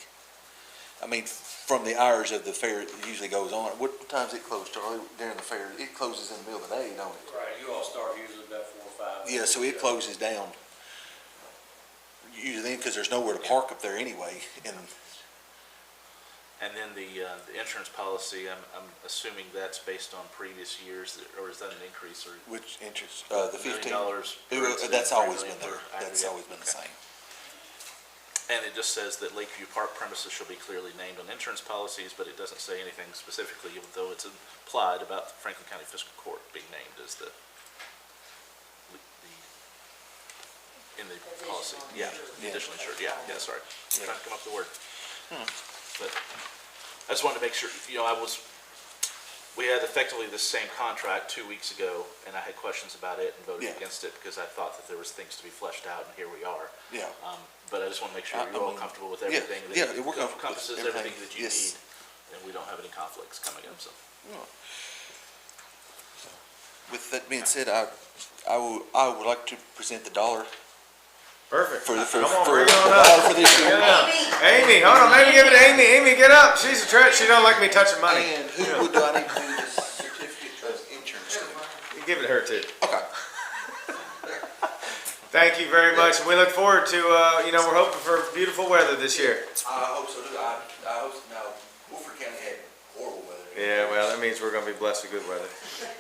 I mean, from the hours of the fair it usually goes on. What time's it close, Charlie, during the fair? It closes in the middle of the day, don't it? Right, you all start usually about 4 or 5. Yeah, so it closes down usually because there's nowhere to park up there anyway. And then the insurance policy, I'm assuming that's based on previous years, or is that an increase, or? Which interest? The $15. $1 million That's always been per there. That's aggregate. always been the same. And it just says that Lakeview Park premises shall be clearly named on insurance policies, but it doesn't say anything specifically, even though it's implied about Franklin County Fiscal Court being named as the in the policy. Yeah, additionally insured, yeah, sorry. Trying to come up with the word. But I just wanted to make sure, we had effectively the same contract 2 weeks ago, and I had questions about it and voted against it because I thought that there was things to be fleshed out, and here we are. Yeah. But I just want to make sure you're all comfortable with everything. That it encompasses everything that you need, and we don't have any conflicts coming up, so. With that being said, I would like to present the dollar. Perfect. For Come on, bring it on up. For this year. Amy, hold on, maybe give it to Amy. Amy, get up. She's a threat. She don't like me touching money. And who do I need to do this certificate of insurance to? You give it to her too. Okay. Thank you very much, and we look forward to, we're hoping for beautiful weather this year. I hope so too. I hope so. Now, Wolford County had horrible weather. Yeah, well, that means we're gonna be blessed with good weather.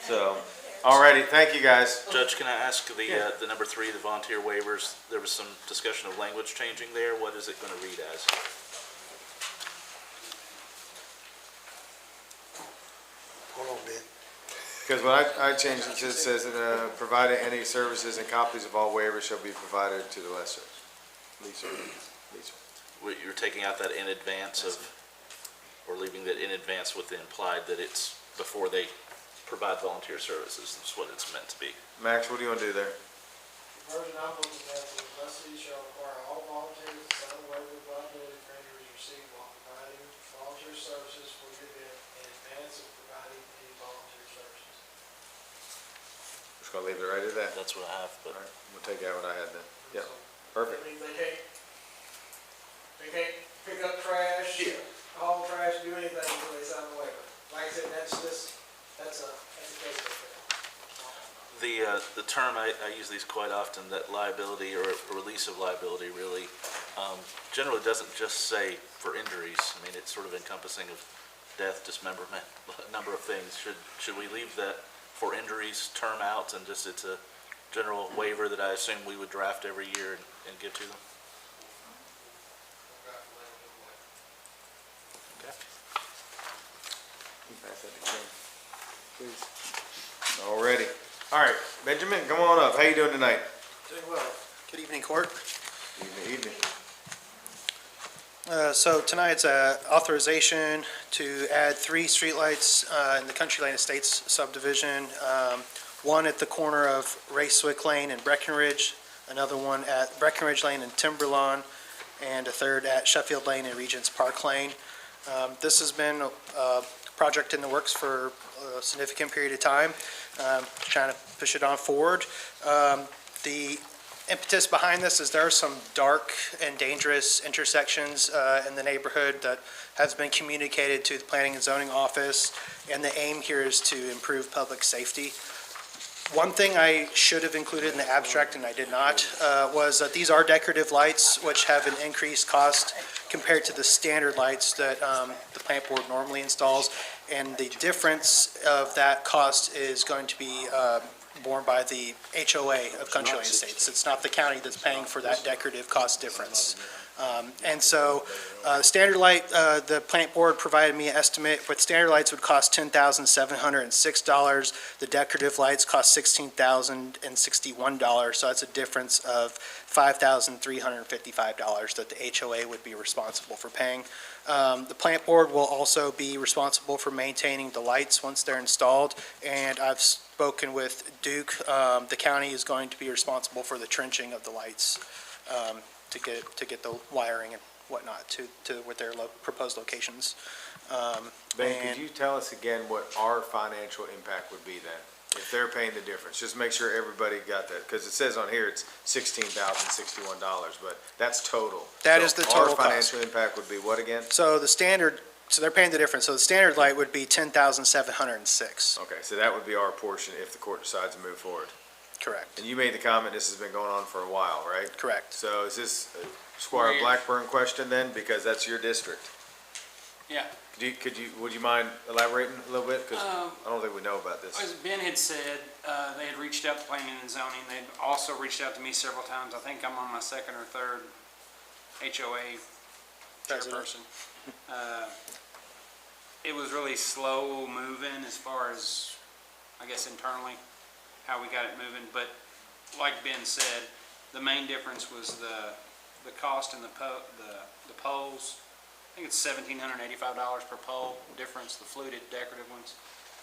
So, alrighty, thank you guys. Judge, can I ask the number 3, the volunteer waivers, there was some discussion of language changing there. What is it going to read as? Hold on, Ben. Because what I changed it to, it says, provided any services and copies of all waivers shall be provided to the lessor. Leaser. You're taking out that in advance of, or leaving that in advance with the implied that it's before they provide volunteer services. That's what it's meant to be. Max, what do you want to do there? Version I'm looking at, the lessee shall require all volunteers to sign a waiver of liability for injuries received while providing volunteer services for the event in advance of providing any volunteer services. Just gonna leave it right at that. That's what I have, but. All right, we'll take out what I had then. Yep, perfect. I mean, they can't pick up trash, haul trash, do anything until they sign the waiver. Like I said, that's a case of The term, I use these quite often, that liability or release of liability really generally doesn't just say for injuries. I mean, it's sort of encompassing of death, dismemberment, a number of things. Should we leave that for injuries term out and just it's a general waiver that I assume we would draft every year and give to them? Okay. Pass that to Ken, please. Alrighty. All right, Benjamin, come on up. How you doing tonight? Doing well. Good evening, Court. Evening. So tonight's authorization to add 3 streetlights in the Country Lane Estates subdivision. One at the corner of Racewick Lane and Breckenridge, another one at Breckenridge Lane and Timberlawn, and a third at Sheffield Lane and Regents Park Lane. This has been a project in the works for a significant period of time, trying to push it on forward. The impetus behind this is there are some dark and dangerous intersections in the neighborhood that has been communicated to the Planning and Zoning Office, and the aim here is to improve public safety. One thing I should have included in the abstract, and I did not, was that these are decorative lights, which have an increased cost compared to the standard lights that the plant board normally installs. And the difference of that cost is going to be borne by the HOA of Country Lane Estates. It's not the county that's paying for that decorative cost difference. And so standard light, the plant board provided me an estimate, but standard lights would cost $10,706. The decorative lights cost $16,061. So that's a difference of $5,355 that the HOA would be responsible for paying. The plant board will also be responsible for maintaining the lights once they're installed. And I've spoken with Duke. The county is going to be responsible for the trenching of the lights. To get the wiring and whatnot to with their proposed locations. Ben, could you tell us again what our financial impact would be then? If they're paying the difference, just make sure everybody got that, because it says on here it's $16,061, but that's total. That is the total Our cost. financial impact would be what again? So the standard So they're paying the difference. So the standard light would be 10,706. Okay, so that would be our portion if the court decides to move forward. Correct. And you made the comment this has been going on for a while, right? Correct. So is this a Squire Blackburn question then, because that's your district? Yeah. Would you mind elaborating a little bit? Because Um, I don't think we know about this. As Ben had said, they had reached out to planning and zoning. They'd also reached out to me several times. I think I'm on my second or third HOA chairperson. It was really slow moving as far as, I guess internally, how we got it moving. But like Ben said, the main difference was the cost and the poles. I think it's $1,785 per pole difference, the fluted decorative ones.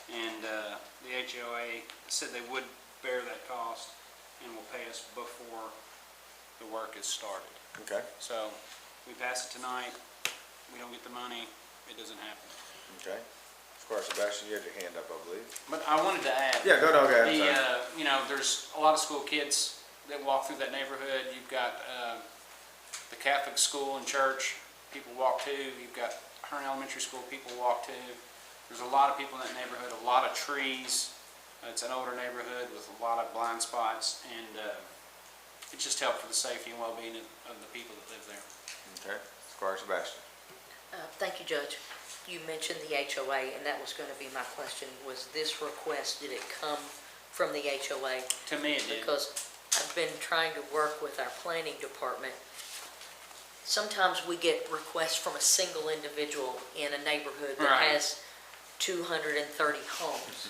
And the HOA said they would bear that cost and will pay us before the work is started. Okay. So we pass it tonight, we don't get the money, it doesn't happen. Okay. Squire Sebastian, you had your hand up, I believe. But I wanted to add. Yeah, go ahead. I'm sorry. You know, there's a lot of school kids that walk through that neighborhood. You've got the Catholic school and church, people walk to. You've got Hearn Elementary School, people walk to. There's a lot of people in that neighborhood, a lot of trees. It's an older neighborhood with a lot of blind spots, and it just helped for the safety and well-being of the people that live there. Okay. Squire Sebastian. Thank you, Judge. You mentioned the HOA, and that was going to be my question. Was this request, did it come from the HOA? To me, it did. Because I've been trying to work with our planning department. Sometimes we get requests from a single individual in a neighborhood that Right. has 230 homes,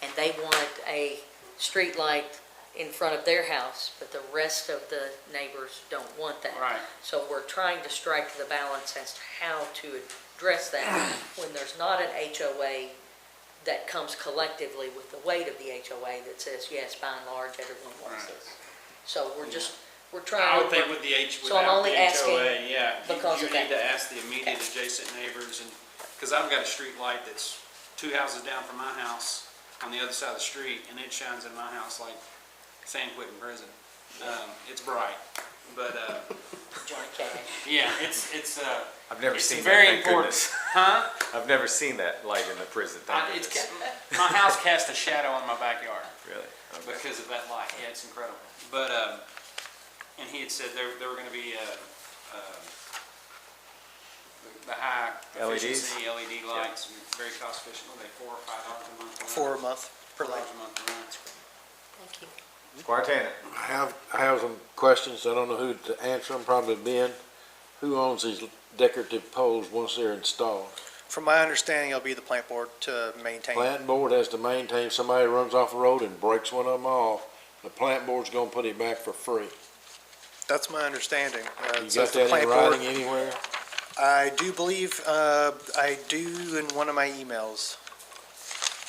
and they want a street light in front of their house, but the rest of the neighbors don't want that. Right. So we're trying to strike the balance as to how to address that when there's not an HOA that comes collectively with the weight of the HOA that says, yes, by and large, everyone wants Right. this. So we're I trying. would think with the So I'm only asking HOA, yeah, because you of need that. to ask the immediate adjacent neighbors, and, because I've got a street light that's 2 houses down from my house on the other side of the street, and it shines in my house like San Quentin prison. It's bright, but, Johnny Cash. yeah, it's I've never it's seen very that, thank important. goodness. Huh? I've never seen that light in the prison, thank It's, goodness. my house cast a shadow on my backyard. Really? Okay. Because of that light. Yeah, it's incredible. But, and he had said there were gonna be, the high efficiency LED lights, and very cost efficient, were they $4 or $5 a month? $4 a month per $4 light. a month per run. Thank you. Squire Tanner. I have some questions. I don't know who to answer them, probably Ben. Who owns these decorative poles once they're installed? From my understanding, it'll be the plant board to maintain. Plant board has to maintain, somebody runs off the road and breaks one of them off, the plant board's gonna put it back for free. That's my understanding. You So got if the that in plant board- writing anywhere? I do believe, I do in one of my emails.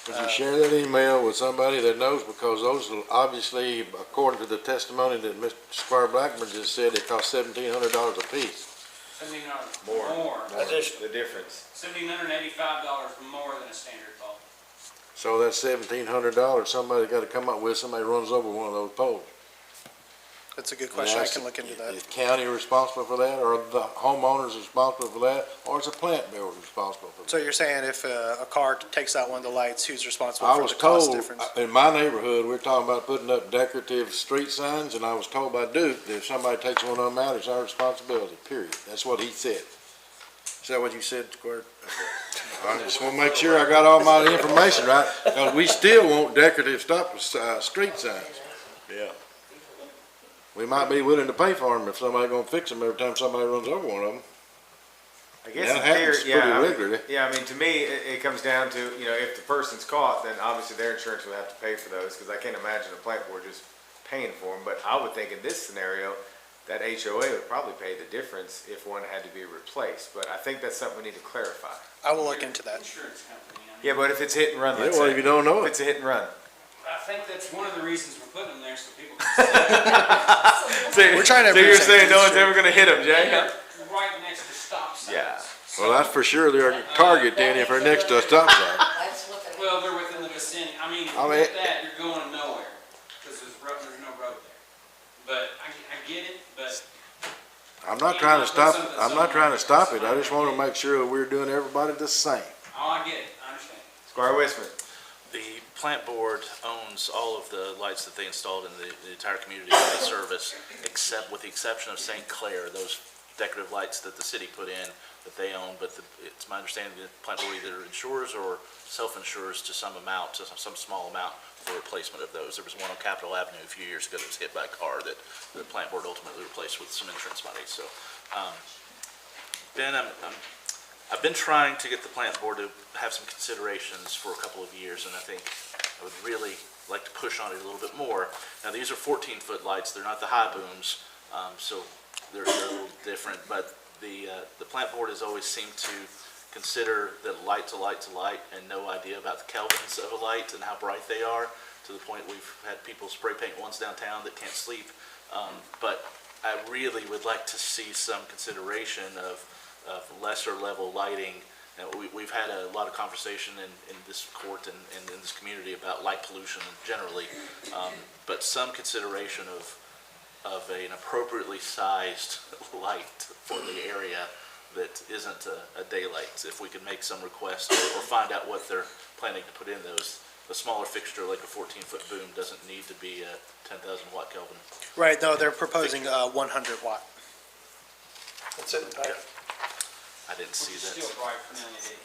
Would you share that email with somebody that knows, because those will obviously, according to the testimony that Mr. Squire Blackburn just said, they cost $1,700 a piece. $1,700 More. more. The difference. $1,785 more than a standard bulb. So that's $1,700, somebody gotta come up with, somebody runs over one of those poles. That's a good question. I can look into that. Is the county responsible for that, or the homeowners responsible for that, or is the plant board responsible for that? So you're saying if a car takes out one of the lights, who's responsible I for was the cost told, difference? in my neighborhood, we're talking about putting up decorative street signs, and I was told by Duke that if somebody takes one of them out, it's our responsibility, period. That's what he said. Is that what you said, Squire? I just want to make sure I got all my information right, because we still want decorative street signs. Yeah. We might be willing to pay for them if somebody's gonna fix them every time somebody runs over one of them. I guess That in happens theory, pretty I mean- regularly. Yeah, I mean, to me, it comes down to, if the person's caught, then obviously their insurance would have to pay for those, because I can't imagine a plant board just paying for them. But I would think in this scenario, that HOA would probably pay the difference if one had to be replaced. But I think that's something we need to clarify. I will look into that. Insurance company. Yeah, but if it's hit and run, Yeah, let's well, say. if you don't know If it. it's a hit and run. I think that's one of the reasons we're putting them there, so people can see. We're trying to So you're protect saying the no one's street. ever gonna hit them, Jay? right next to stop signs. Yeah. Well, that's for sure their target then if they're next to a stop sign. Well, they're within the vicinity. I mean, I mean- with that, you're going nowhere, because there's no road there. But I get it, but I'm not trying to stop, I'm not trying to stop it. I just want to make sure that we're doing everybody the same. Oh, I get it, I understand. Squire Westman. The plant board owns all of the lights that they installed in the entire community that they service, except with the exception of St. Clair, those decorative lights that the city put in that they own, but it's my understanding that the plant board either insures or self-insures to some amount, to some small amount for replacement of those. There was one on Capitol Avenue a few years ago that was hit by a car that the plant board ultimately replaced with some insurance money. So, Ben, I've been trying to get the plant board to have some considerations for a couple of years, and I think I would really like to push on it a little bit more. Now, these are 14-foot lights. They're not the high booms, so they're a little different, but the plant board has always seemed to consider that light to light to light and no idea about the kelvins of a light and how bright they are, to the point we've had people spray paint ones downtown that can't sleep. But I really would like to see some consideration of lesser level lighting. We've had a lot of conversation in this court and in this community about light pollution generally, but some consideration of an appropriately sized light for the area that isn't a daylight. If we could make some request or find out what they're planning to put in those. A smaller fixture like a 14-foot boom doesn't need to be a 10,000 watt Kelvin. Right, no, they're proposing 100 watt. That's in the packet. I didn't see that. Still bright for an LED.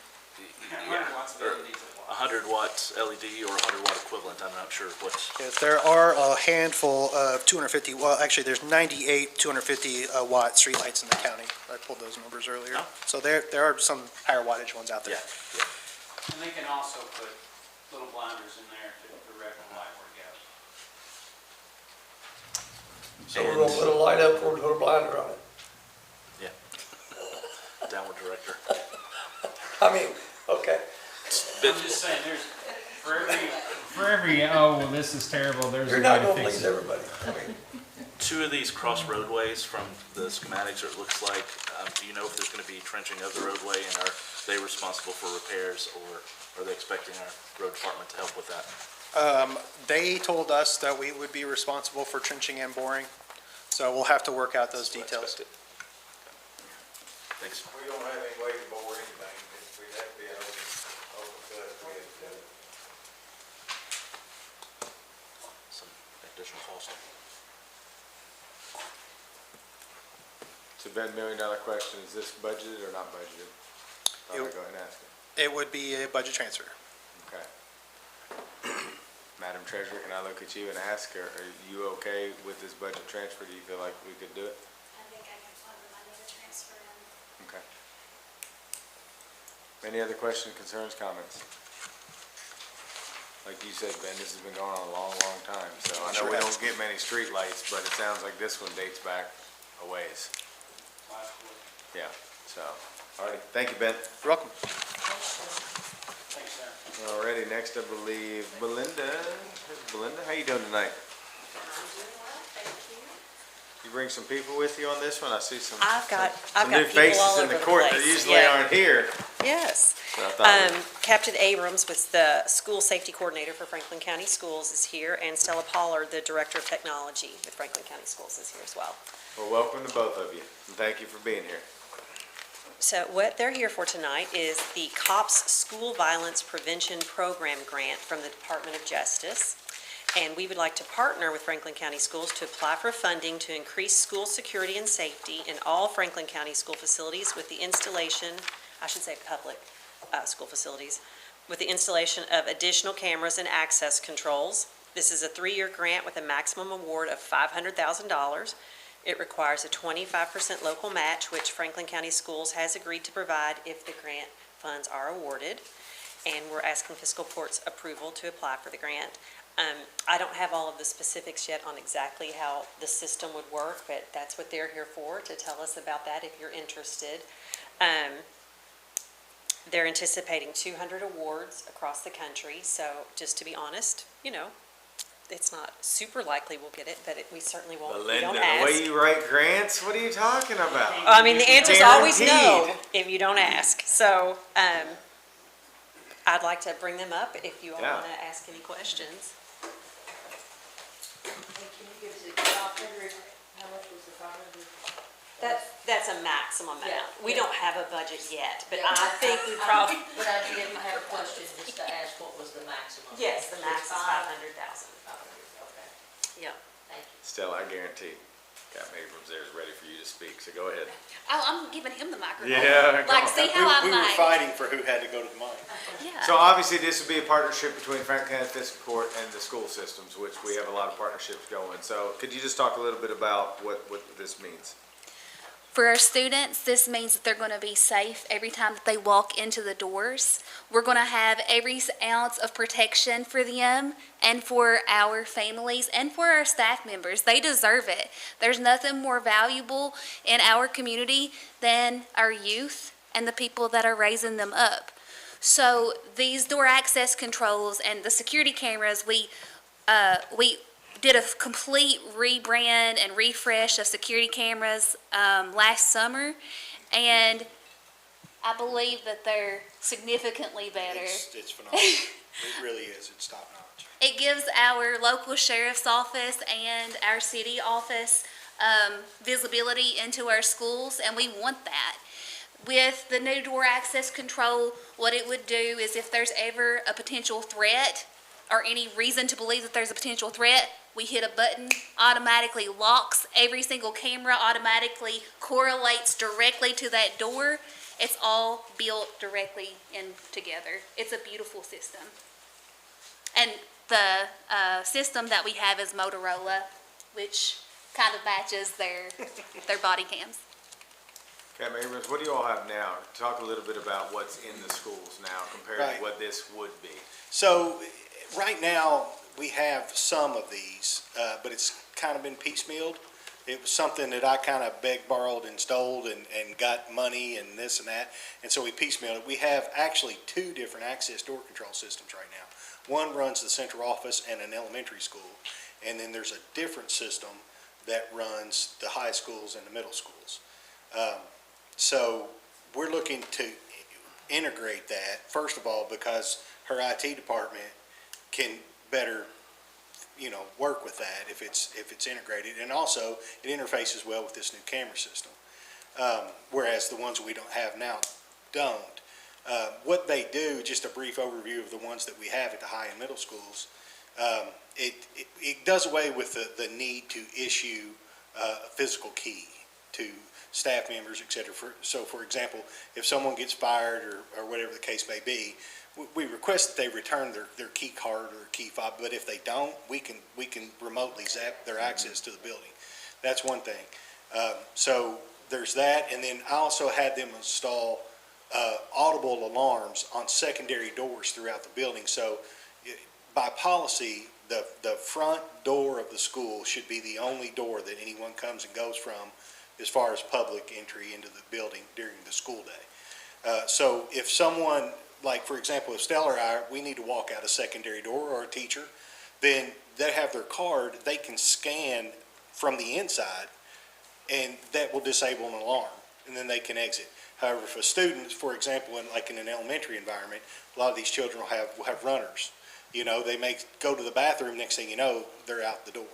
Yeah, 100 watts of LEDs at once. 100 watt LED or 100 watt equivalent, I'm not sure what's. Yes, there are a handful of 250, well, actually, there's 98 250 watt streetlights in the county. I pulled those numbers earlier. Oh. So there are some higher wattage ones out there. Yeah. And they can also put little blinders in there to direct the light where it goes. So we're gonna put a light up or put a blinder on it. Downward director. I mean, okay. I'm just saying, there's, for every, oh, well, this is terrible, there's a You're way not to gonna fix please it. everybody. I mean, 2 of these cross roadways from the schematics, or it looks like, do you know if there's going to be trenching of the roadway, and are they responsible for repairs, or are they expecting our road department to help with that? They told us that we would be responsible for trenching and boring, so we'll have to work out those That's what I details. expected. Thanks. We don't have any way to bore anything. We'd have to be an open cut. Some additional cost. So Ben, $1 million question, is this budgeted or not budgeted? I'll go ahead and ask it. It would be a budget transfer. Okay. Madam Treasurer, can I look at you and ask, are you okay with this budget transfer? Do you feel like we could do it? I think I can find the money to transfer in. Okay. Any other questions, concerns, comments? Like you said, Ben, this has been going on a long, long time, so I know we don't get many street lights, but it sounds like this one dates back a ways. Yeah, so, all right, thank you, Ben. You're welcome. Thanks, sir. Alrighty, next I believe Belinda. Belinda, how you doing tonight? You bring some people with you on this one? I see some I've got new people faces all in over the the court that place. usually Yeah. aren't here. Yes. So I thought Captain Abrams was the school safety coordinator for Franklin County Schools is here, and Stella Pollard, the director of technology with Franklin County Schools, is here as well. well, welcome to both of you, and thank you for being here. So what they're here for tonight is the COPS School Violence Prevention Program Grant from the Department of Justice. And we would like to partner with Franklin County Schools to apply for funding to increase school security and safety in all Franklin County school facilities with the installation, I should say public school facilities, with the installation of additional cameras and access controls. This is a 3-year grant with a maximum award of $500,000. It requires a 25% local match, which Franklin County Schools has agreed to provide if the grant funds are awarded. And we're asking Fiscal Court's approval to apply for the grant. I don't have all of the specifics yet on exactly how the system would work, but that's what they're here for, to tell us about that if you're interested. They're anticipating 200 awards across the country, so just to be honest, you know, it's not super likely we'll get it, but we certainly won't. We Belinda, don't the ask. way you write grants, what are you talking about? I mean, the answer's always no Guaranteed. if you don't ask. So I'd like to bring them up if you all Yeah. want to ask any questions. And can you give us a 500, how much was the 500? That's a maximum Yeah, amount. We yeah. don't have a budget yet, but Yeah, I think we probably, But I didn't have a question, just to ask what was the maximum? yes, the max is 500,000. Okay, Yep. thank you. Stella, I guarantee, Captain Abrams there is ready for you to speak, so go ahead. Oh, I'm giving him the microphone. Yeah, Like, see how I'm We were like, fighting for who had to go to the mic. yeah. So obviously, this would be a partnership between Franklin County Fiscal Court and the school systems, which we have a lot of partnerships going. So could you just talk a little bit about what this means? For our students, this means that they're going to be safe every time that they walk into the doors. We're going to have every ounce of protection for them and for our families and for our staff members. They deserve it. There's nothing more valuable in our community than our youth and the people that are raising them up. So these door access controls and the security cameras, we did a complete rebrand and refresh of security cameras last summer, and I believe that they're significantly better. It's phenomenal. It really is. It's top notch. It gives our local sheriff's office and our city office visibility into our schools, and we want that. With the new door access control, what it would do is if there's ever a potential threat or any reason to believe that there's a potential threat, we hit a button, automatically locks every single camera, automatically correlates directly to that door. It's all built directly in together. It's a beautiful system. And the system that we have is Motorola, which kind of matches their body cams. Captain Abrams, what do you all have now? Talk a little bit about what's in the schools now compared Right. to what this would be. So, right now, we have some of these, but it's kind of been piecemealed. It was something that I kind of begged, borrowed, and stole and got money and this and that, and so we piecemealed it. We have actually 2 different access door control systems right now. One runs the central office and an elementary school, and then there's a different system that runs the high schools and the middle schools. So we're looking to integrate that, first of all, because her IT department can better, work with that if it's integrated. And also, it interfaces well with this new camera system, whereas the ones we don't have now don't. What they do, just a brief overview of the ones that we have at the high and middle schools, it does away with the need to issue a physical key to staff members, et cetera. So, for example, if someone gets fired or whatever the case may be, we request that they return their key card or key fob, but if they don't, we can remotely zap their access to the building. That's one thing. So there's that, and then I also had them install audible alarms on secondary doors throughout the building. So by policy, the front door of the school should be the only door that anyone comes and goes from as far as public entry into the building during the school day. So if someone, like for example, if Stella or I, we need to walk out a secondary door or a teacher, then they have their card, they can scan from the inside and that will disable an alarm and then they can exit. However, if a student, for example, in an elementary environment, a lot of these children will have runners. They may go to the bathroom, next thing you know, they're out the door.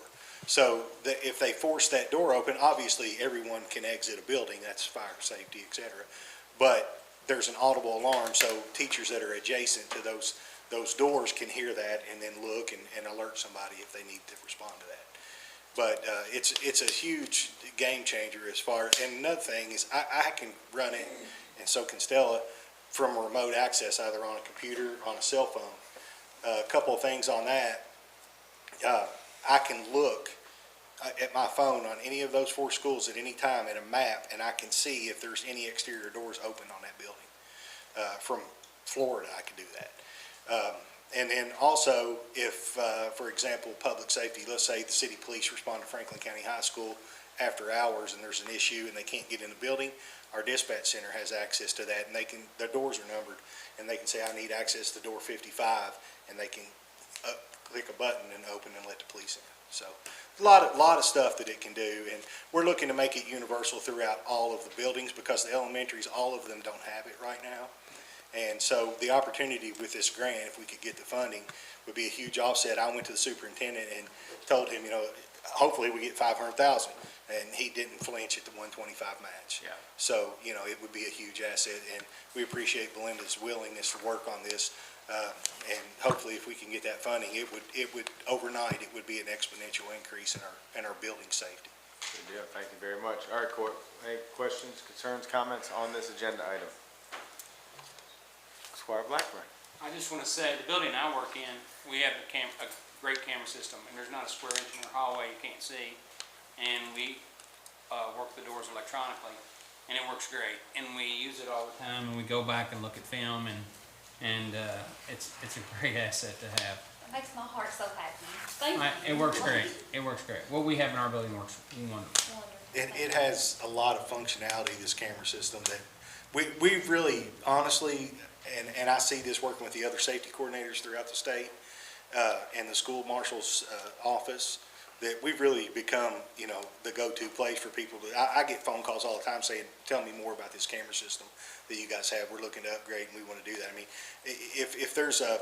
So if they force that door open, obviously everyone can exit a building, that's fire safety, et cetera. But there's an audible alarm, so teachers that are adjacent to those doors can hear that and then look and alert somebody if they need to respond to that. But it's a huge game changer as far, and another thing is I can run it, and so can Stella, from remote access, either on a computer, on a cell phone. A couple of things on that, I can look at my phone on any of those 4 schools at any time at a map, and I can see if there's any exterior doors open on that building. From Florida, I can do that. And then also, if, for example, public safety, let's say the city police respond to Franklin County High School after hours and there's an issue and they can't get in the building, our dispatch center has access to that, and their doors are numbered, and they can say, I need access to door 55, and they can click a button and open and let the police in. So a lot of stuff that it can do, and we're looking to make it universal throughout all of the buildings because the elementaries, all of them don't have it right now. And so the opportunity with this grant, if we could get the funding, would be a huge offset. I went to the superintendent and told him, hopefully we get $500,000. and he didn't flinch at the 125 match. Yeah. So, you know, it would be a huge asset, and we appreciate Belinda's willingness to work on this. And hopefully, if we can get that funding, it would overnight, it would be an exponential increase in our building safety. Good deal. Thank you very much. All right, Court, any questions, concerns, comments on this agenda item? Squire Blackburn. I just want to say, the building I work in, we have a great camera system, and there's not a square inch in our hallway you can't see. And we work the doors electronically, and it works great. And we use it all the time, and we go back and look at film, and it's a great asset to have. It makes my heart so happy. Thank you. It works great. It works great. What we have in our building works wonderful. It has a lot of functionality, this camera system, that we really, honestly, and I see this working with the other safety coordinators throughout the state, and the school marshal's office, that we've really become, you know, the go-to place for people to, I get phone calls all the time saying, tell me more about this camera system that you guys have. We're looking to upgrade, and we want to do that. I mean, if there's a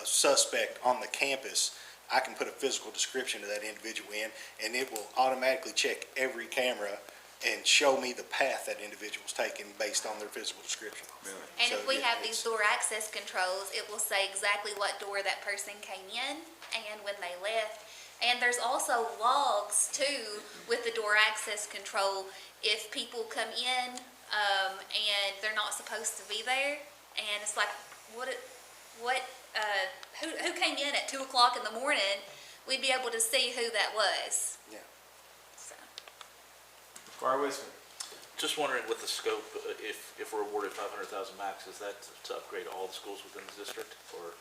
suspect on the campus, I can put a physical description of that individual in, and it will automatically check every camera and show me the path that individual's taken based on their physical description. Really? And So, if we yeah, have these door access controls, it will say exactly what door that person came in and when they left. And there's also logs too with the door access control. If people come in and they're not supposed to be there, and it's like, who came in at 2 o'clock in the morning, we'd be able to see who that was. Yeah. So. Squire Wisman. Just wondering with the scope, if we're awarded 500,000 max, is that to upgrade all the schools within the district? Or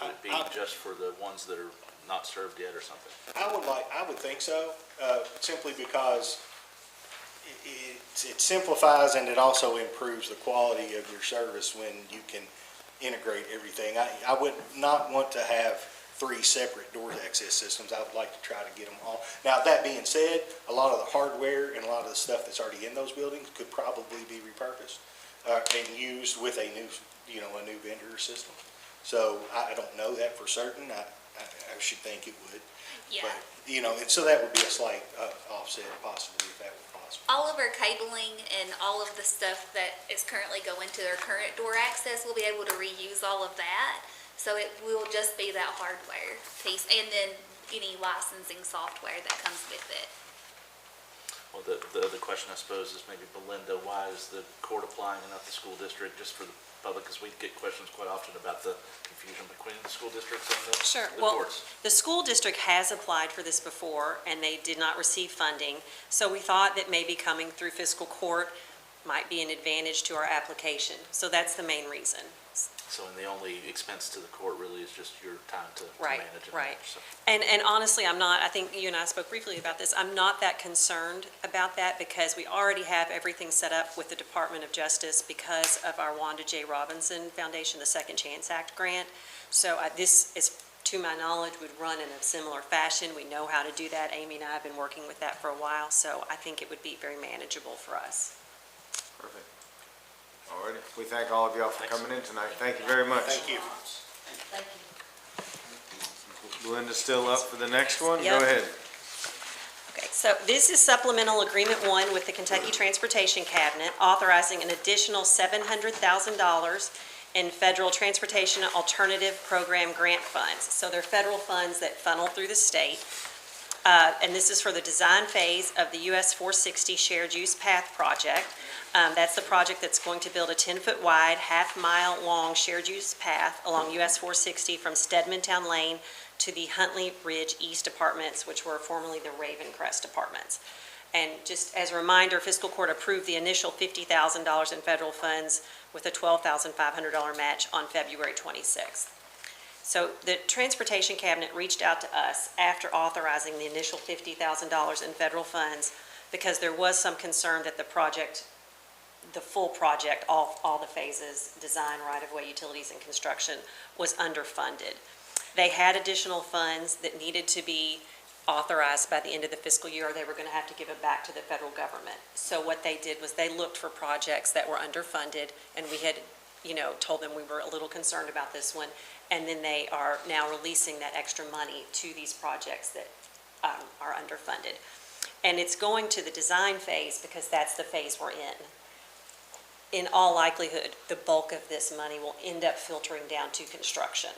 would it be just for the ones that are not served yet or something? I would think so, simply because it simplifies and it also improves the quality of your service when you can integrate everything. I would not want to have 3 separate door access systems. I would like to try to get them all. Now, that being said, a lot of the hardware and a lot of the stuff that's already in those buildings could probably be repurposed and used with a new vendor or system. So I don't know that for certain. I should think it would. Yeah. But, you know, and so that would be a slight offset possibly if that were possible. All of our cabling and all of the stuff that is currently going to our current door access, we'll be able to reuse all of that. So it will just be that hardware piece and then any licensing software that comes with it. Well, the other question, I suppose, is maybe Belinda, why is the court applying and not the school district, just for the public? Because we get questions quite often about the confusion between the school districts and the courts. The school district has applied for this before, and they did not receive funding. So we thought that maybe coming through fiscal court might be an advantage to our application. So that's the main reason. So, and the only expense to the court really is just your time to Right, manage it. right. So. And honestly, I think you and I spoke briefly about this, I'm not that concerned about that because we already have everything set up with the Department of Justice because of our Wanda J. Robinson Foundation, the Second Chance Act grant. So this is, to my knowledge, would run in a similar fashion. We know how to do that. Amy and I have been working with that for a while, so I think it would be very manageable for us. Perfect. All righty. We thank all of y'all for coming in tonight. Thank you very much. Thank you. Thank you. Belinda's still up for the next one? Yep. Go ahead. Okay, so this is supplemental agreement 1 with the Kentucky Transportation Cabinet, authorizing an additional $700,000 in federal transportation alternative program grant funds. So they're federal funds that funnel through the state. And this is for the design phase of the US 460 Shared Use Path project. That's the project that's going to build a 10-foot wide, half-mile-long shared use path along US 460 from Stedmantown Lane to the Huntley Ridge East Apartments, which were formerly the Ravencrest Apartments. And just as a reminder, Fiscal Court approved the initial $50,000 in federal funds with a $12,500 match on February 26th. So the Transportation Cabinet reached out to us after authorizing the initial $50,000 in federal funds because there was some concern that the full project, all the phases, design, right-of-way, utilities, and construction, was underfunded. They had additional funds that needed to be authorized by the end of the fiscal year, or they were going to have to give it back to the federal government. So what they did was they looked for projects that were underfunded, and we had, told them we were a little concerned about this one, and then they are now releasing that extra money to these projects that are underfunded. And it's going to the design phase because that's the phase we're in. In all likelihood, the bulk of this money will end up filtering down to construction.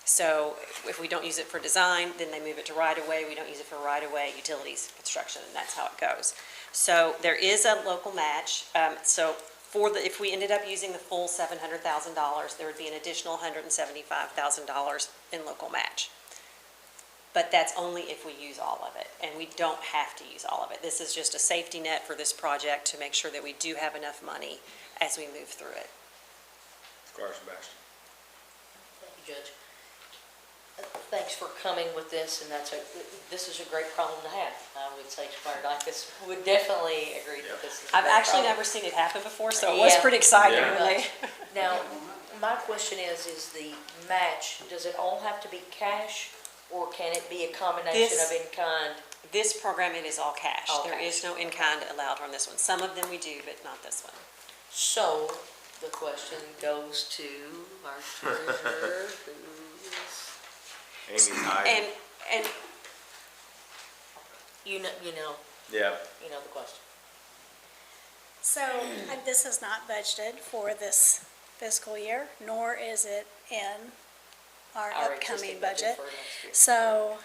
So if we don't use it for design, then they move it to right-of-way. We don't use it for right-of-way, utilities, construction, and that's how it goes. So there is a local match. If we ended up using the full $700,000, there would be an additional $175,000 in local match. But that's only if we use all of it, and we don't have to use all of it. This is just a safety net for this project to make sure that we do have enough money as we move through it. Squire Sebastian. Thank you, Judge. Thanks for coming with this, and this is a great problem to have. I would say Squire Dykes would definitely agree that this is a I've great actually problem. never seen it happen before, so it was pretty exciting when they. Now, my question is the match, does it all have to be cash, or can it be a combination of in-kind? This program, it is all cash. All There cash. is no in-kind allowed on this one. Some of them we do, but not this one. So, the question goes to our treasurer, who is... Amy's hiding. And You know Yeah. the question. So this is not budgeted for this fiscal year, nor is it in our upcoming existing budget. for next year. So,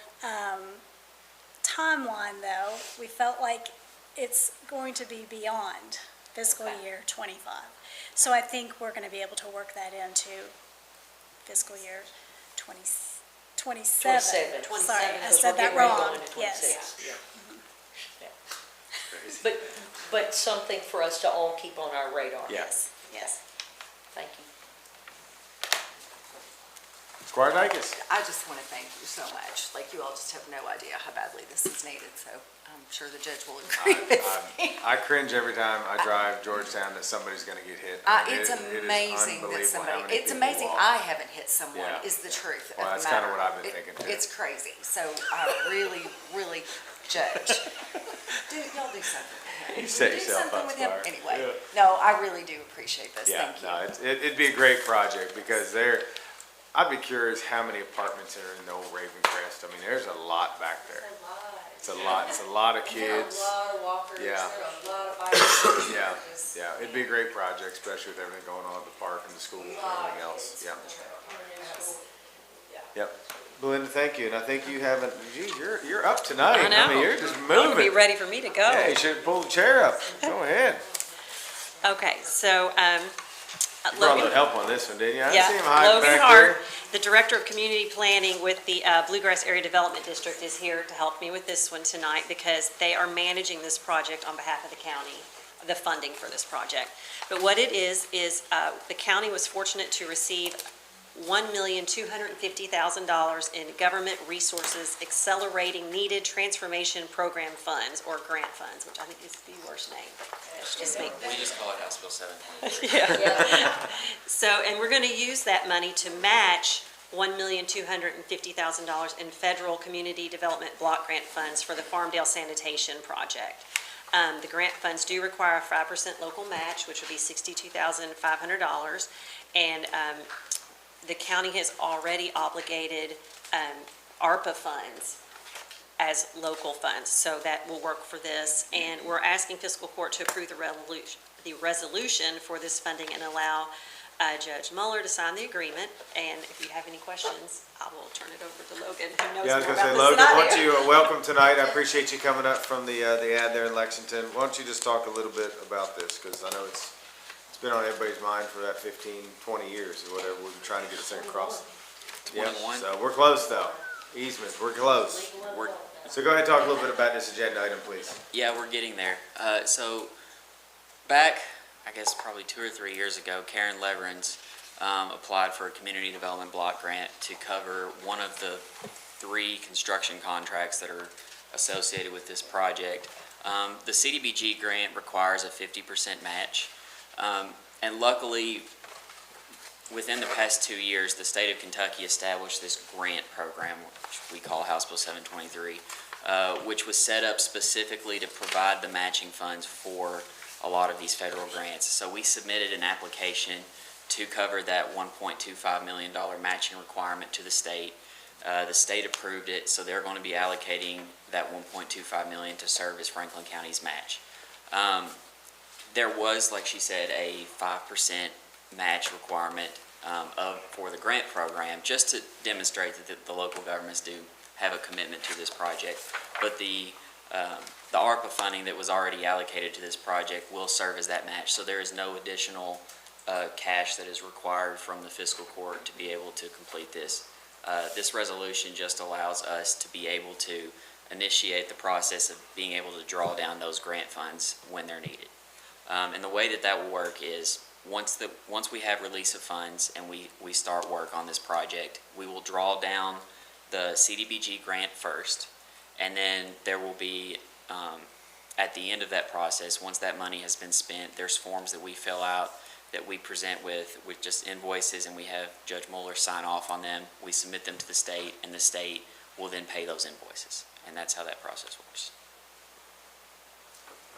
timeline though, we felt like it's going to be beyond fiscal year '25. So I think we're gonna be able to work that into fiscal year 27. 27. Sorry, I because said we're that getting ready to go wrong, into yes. 26. Yeah. But something for us to all keep on our radar. Yes. Yes. Thank you. Squire Dykes. I just want to thank you so much. Like, you all just have no idea how badly this is needed, so I'm sure the judge will agree with me. I cringe every time I drive Georgetown that somebody's gonna get hit. It's It is amazing that unbelievable how many it's people amazing walk. I haven't hit someone, Yeah. is the truth Well, of that's the kinda matter. what I've been thinking, too. It's crazy, so I really, really, Judge, y'all do something. You set Do yourself something up, with him. Squire. Anyway, Yeah. no, I really do appreciate this. Yeah, Thank you. no, it'd be a great project because I'd be curious how many apartments are in the old Ravencrest. I mean, there's a lot back there. It's a lot of kids. There are a lot of walkers, Yeah. there are a lot of bikers. Yeah, yeah, it'd be a great project, especially with everything going on at the park and the schools and everything else, yeah. Yep. Belinda, thank you, and I think you haven't, geez, you're up tonight. I know. mean, you're just I'm gonna be moving. ready for me to go. Yeah, you should pull the chair up. Go ahead. Okay, so, You brought a little help on this one, didn't you? I Yeah, see him hiding Logan back Hart, there. the Director of Community Planning with the Bluegrass Area Development District, is here to help me with this one tonight because they are managing this project on behalf of the county, the funding for this project. But what it is the county was fortunate to receive $1,250,000 in government resources accelerating needed transformation program funds or grant funds, which I think is the worst name. That's just me. We just call it House Bill 7. Yeah. So, and we're going to use that money to match $1,250,000 in federal community development block grant funds for the Farmdale Sanitation Project. The grant funds do require a 5% local match, which would be $62,500, and the county has already obligated ARPA funds as local funds, so that will work for this. And we're asking Fiscal Court to approve the resolution for this funding and allow Judge Mueller to sign the agreement. And if you have any questions, I will turn it over to Logan, who knows Yeah, I was more gonna say, about this Logan, than I why don't do. you, welcome tonight. I appreciate you coming up from the ad there in Lexington. Why don't you just talk a little bit about this, because I know it's been on everybody's mind for that 15, 20 years or whatever. We've been trying to get this thing across. 21. Yep, so we're close though. Easements, we're close. So go ahead and talk a little bit about this agenda item, please. Yeah, we're getting there. So back, I guess probably 2 or 3 years ago, Karen Leverins applied for a community development block grant to cover one of the 3 construction contracts that are associated with this project. The CDBG grant requires a 50% match. And luckily, within the past 2 years, the state of Kentucky established this grant program, which we call House Bill 723, which was set up specifically to provide the matching funds for a lot of these federal grants. So we submitted an application to cover that $1.25 million matching requirement to the state. The state approved it, so they're going to be allocating that $1.25 million to serve as Franklin County's match. There was, like she said, a 5% match requirement for the grant program, just to demonstrate that the local governments do have a commitment to this project. But the ARPA funding that was already allocated to this project will serve as that match, so there is no additional cash that is required from the fiscal court to be able to complete this. This resolution just allows us to be able to initiate the process of being able to draw down those grant funds when they're needed. And the way that will work is once we have release of funds and we start work on this project, we will draw down the CDBG grant first, and then there will be, at the end of that process, once that money has been spent, there's forms that we fill out that we present with just invoices, and we have Judge Mueller sign off on them. We submit them to the state, and the state will then pay those invoices. And that's how that process works.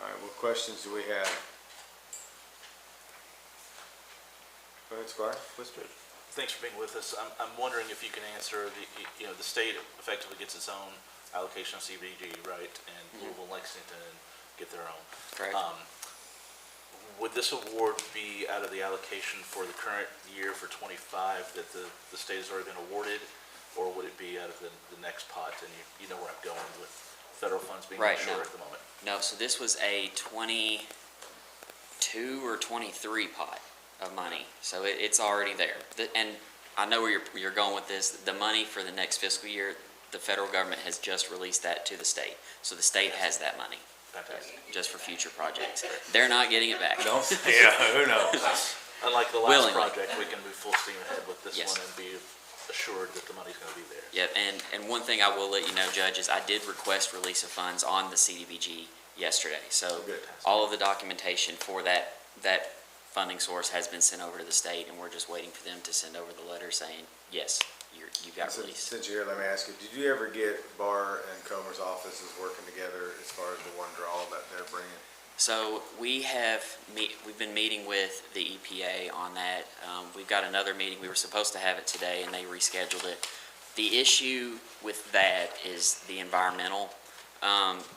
All right, what questions do we have? Go ahead, Squire. Whisper. Thanks for being with us. I'm wondering if you can answer the state effectively gets its own allocation of CBG, right? And Louisville, Lexington get their own. Correct. Would this award be out of the allocation for the current year for 25 that the state has already been awarded, or would it be out of the next pot? And you know where I'm going with federal funds being unsure at the moment. No, so this was a 22 or 23 pot of money, so it's already there. And I know where you're going with this. The money for the next fiscal year, the federal government has just released that to the state, so the state has that money. Just for future projects. They're not getting it back. No? Yeah, who knows? Unlike the last project, we can move full steam ahead with this one and be assured that the money's going to be there. Yep, and one thing I will let you know, Judge, is I did request release of funds on the CDBG yesterday. So all of the documentation for that funding source has been sent over to the state, and we're just waiting for them to send over the letter saying, yes, you got released. Since you're here, let me ask you, did you ever get Barr and Comer's offices working together as far as the one draw that they're bringing? So we've been meeting with the EPA on that. We've got another meeting. We were supposed to have it today, and they rescheduled it. The issue with that is the environmental.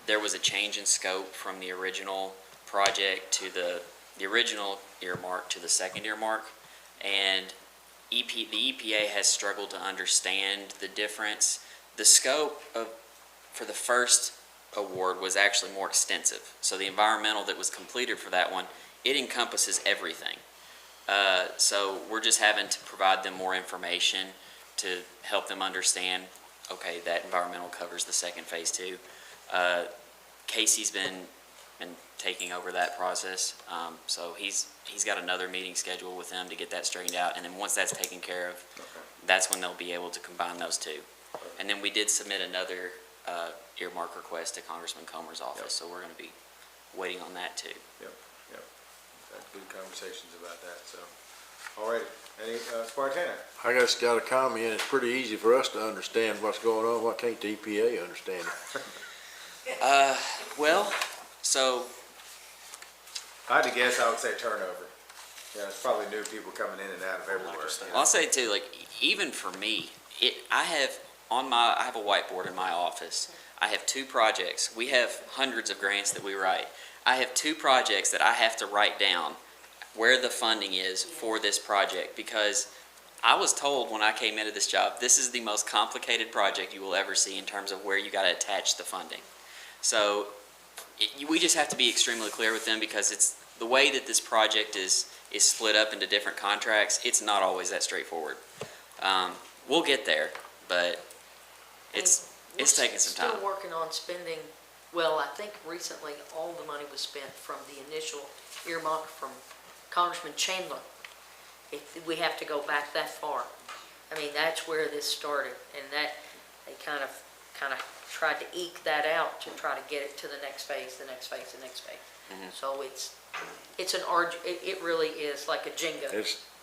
There was a change in scope from the original project to the original earmark to the second earmark, and the EPA has struggled to understand the difference. The scope for the first award was actually more extensive. So the environmental that was completed for that one, it encompasses everything. So we're just having to provide them more information to help them understand, okay, that environmental covers the second phase too. Casey's been taking over that process. So he's got another meeting scheduled with them to get that straightened out. And then once that's taken care of, that's when they'll be able to combine those two. And then we did submit another earmark request to Congressman Comer's office. So we're going to be waiting on that too. Yep. Had good conversations about that. So, all righty. Any Spartana? I just got a comment. It's pretty easy for us to understand what's going on. Why can't the EPA understand it? Well, so if I had to guess, I would say turnover. Yeah, it's probably new people coming in and out of everywhere. I'll say too, like even for me, I have a whiteboard in my office. I have 2 projects. We have hundreds of grants that we write. I have 2 projects that I have to write down where the funding is for this project, because I was told when I came into this job, this is the most complicated project you will ever see in terms of where you got to attach the funding. So we just have to be extremely clear with them, because it's the way that this project is split up into different contracts. It's not always that straightforward. We'll get there, but it's taking some time. We're still working on spending, well, I think recently all the money was spent from the initial earmark from Congressman Chandler. We have to go back that far. I mean, that's where this started, and that they kind of tried to eke that out to try to get it to the next phase, the next phase, the next phase. Mm-hmm. So it really is like a Jenga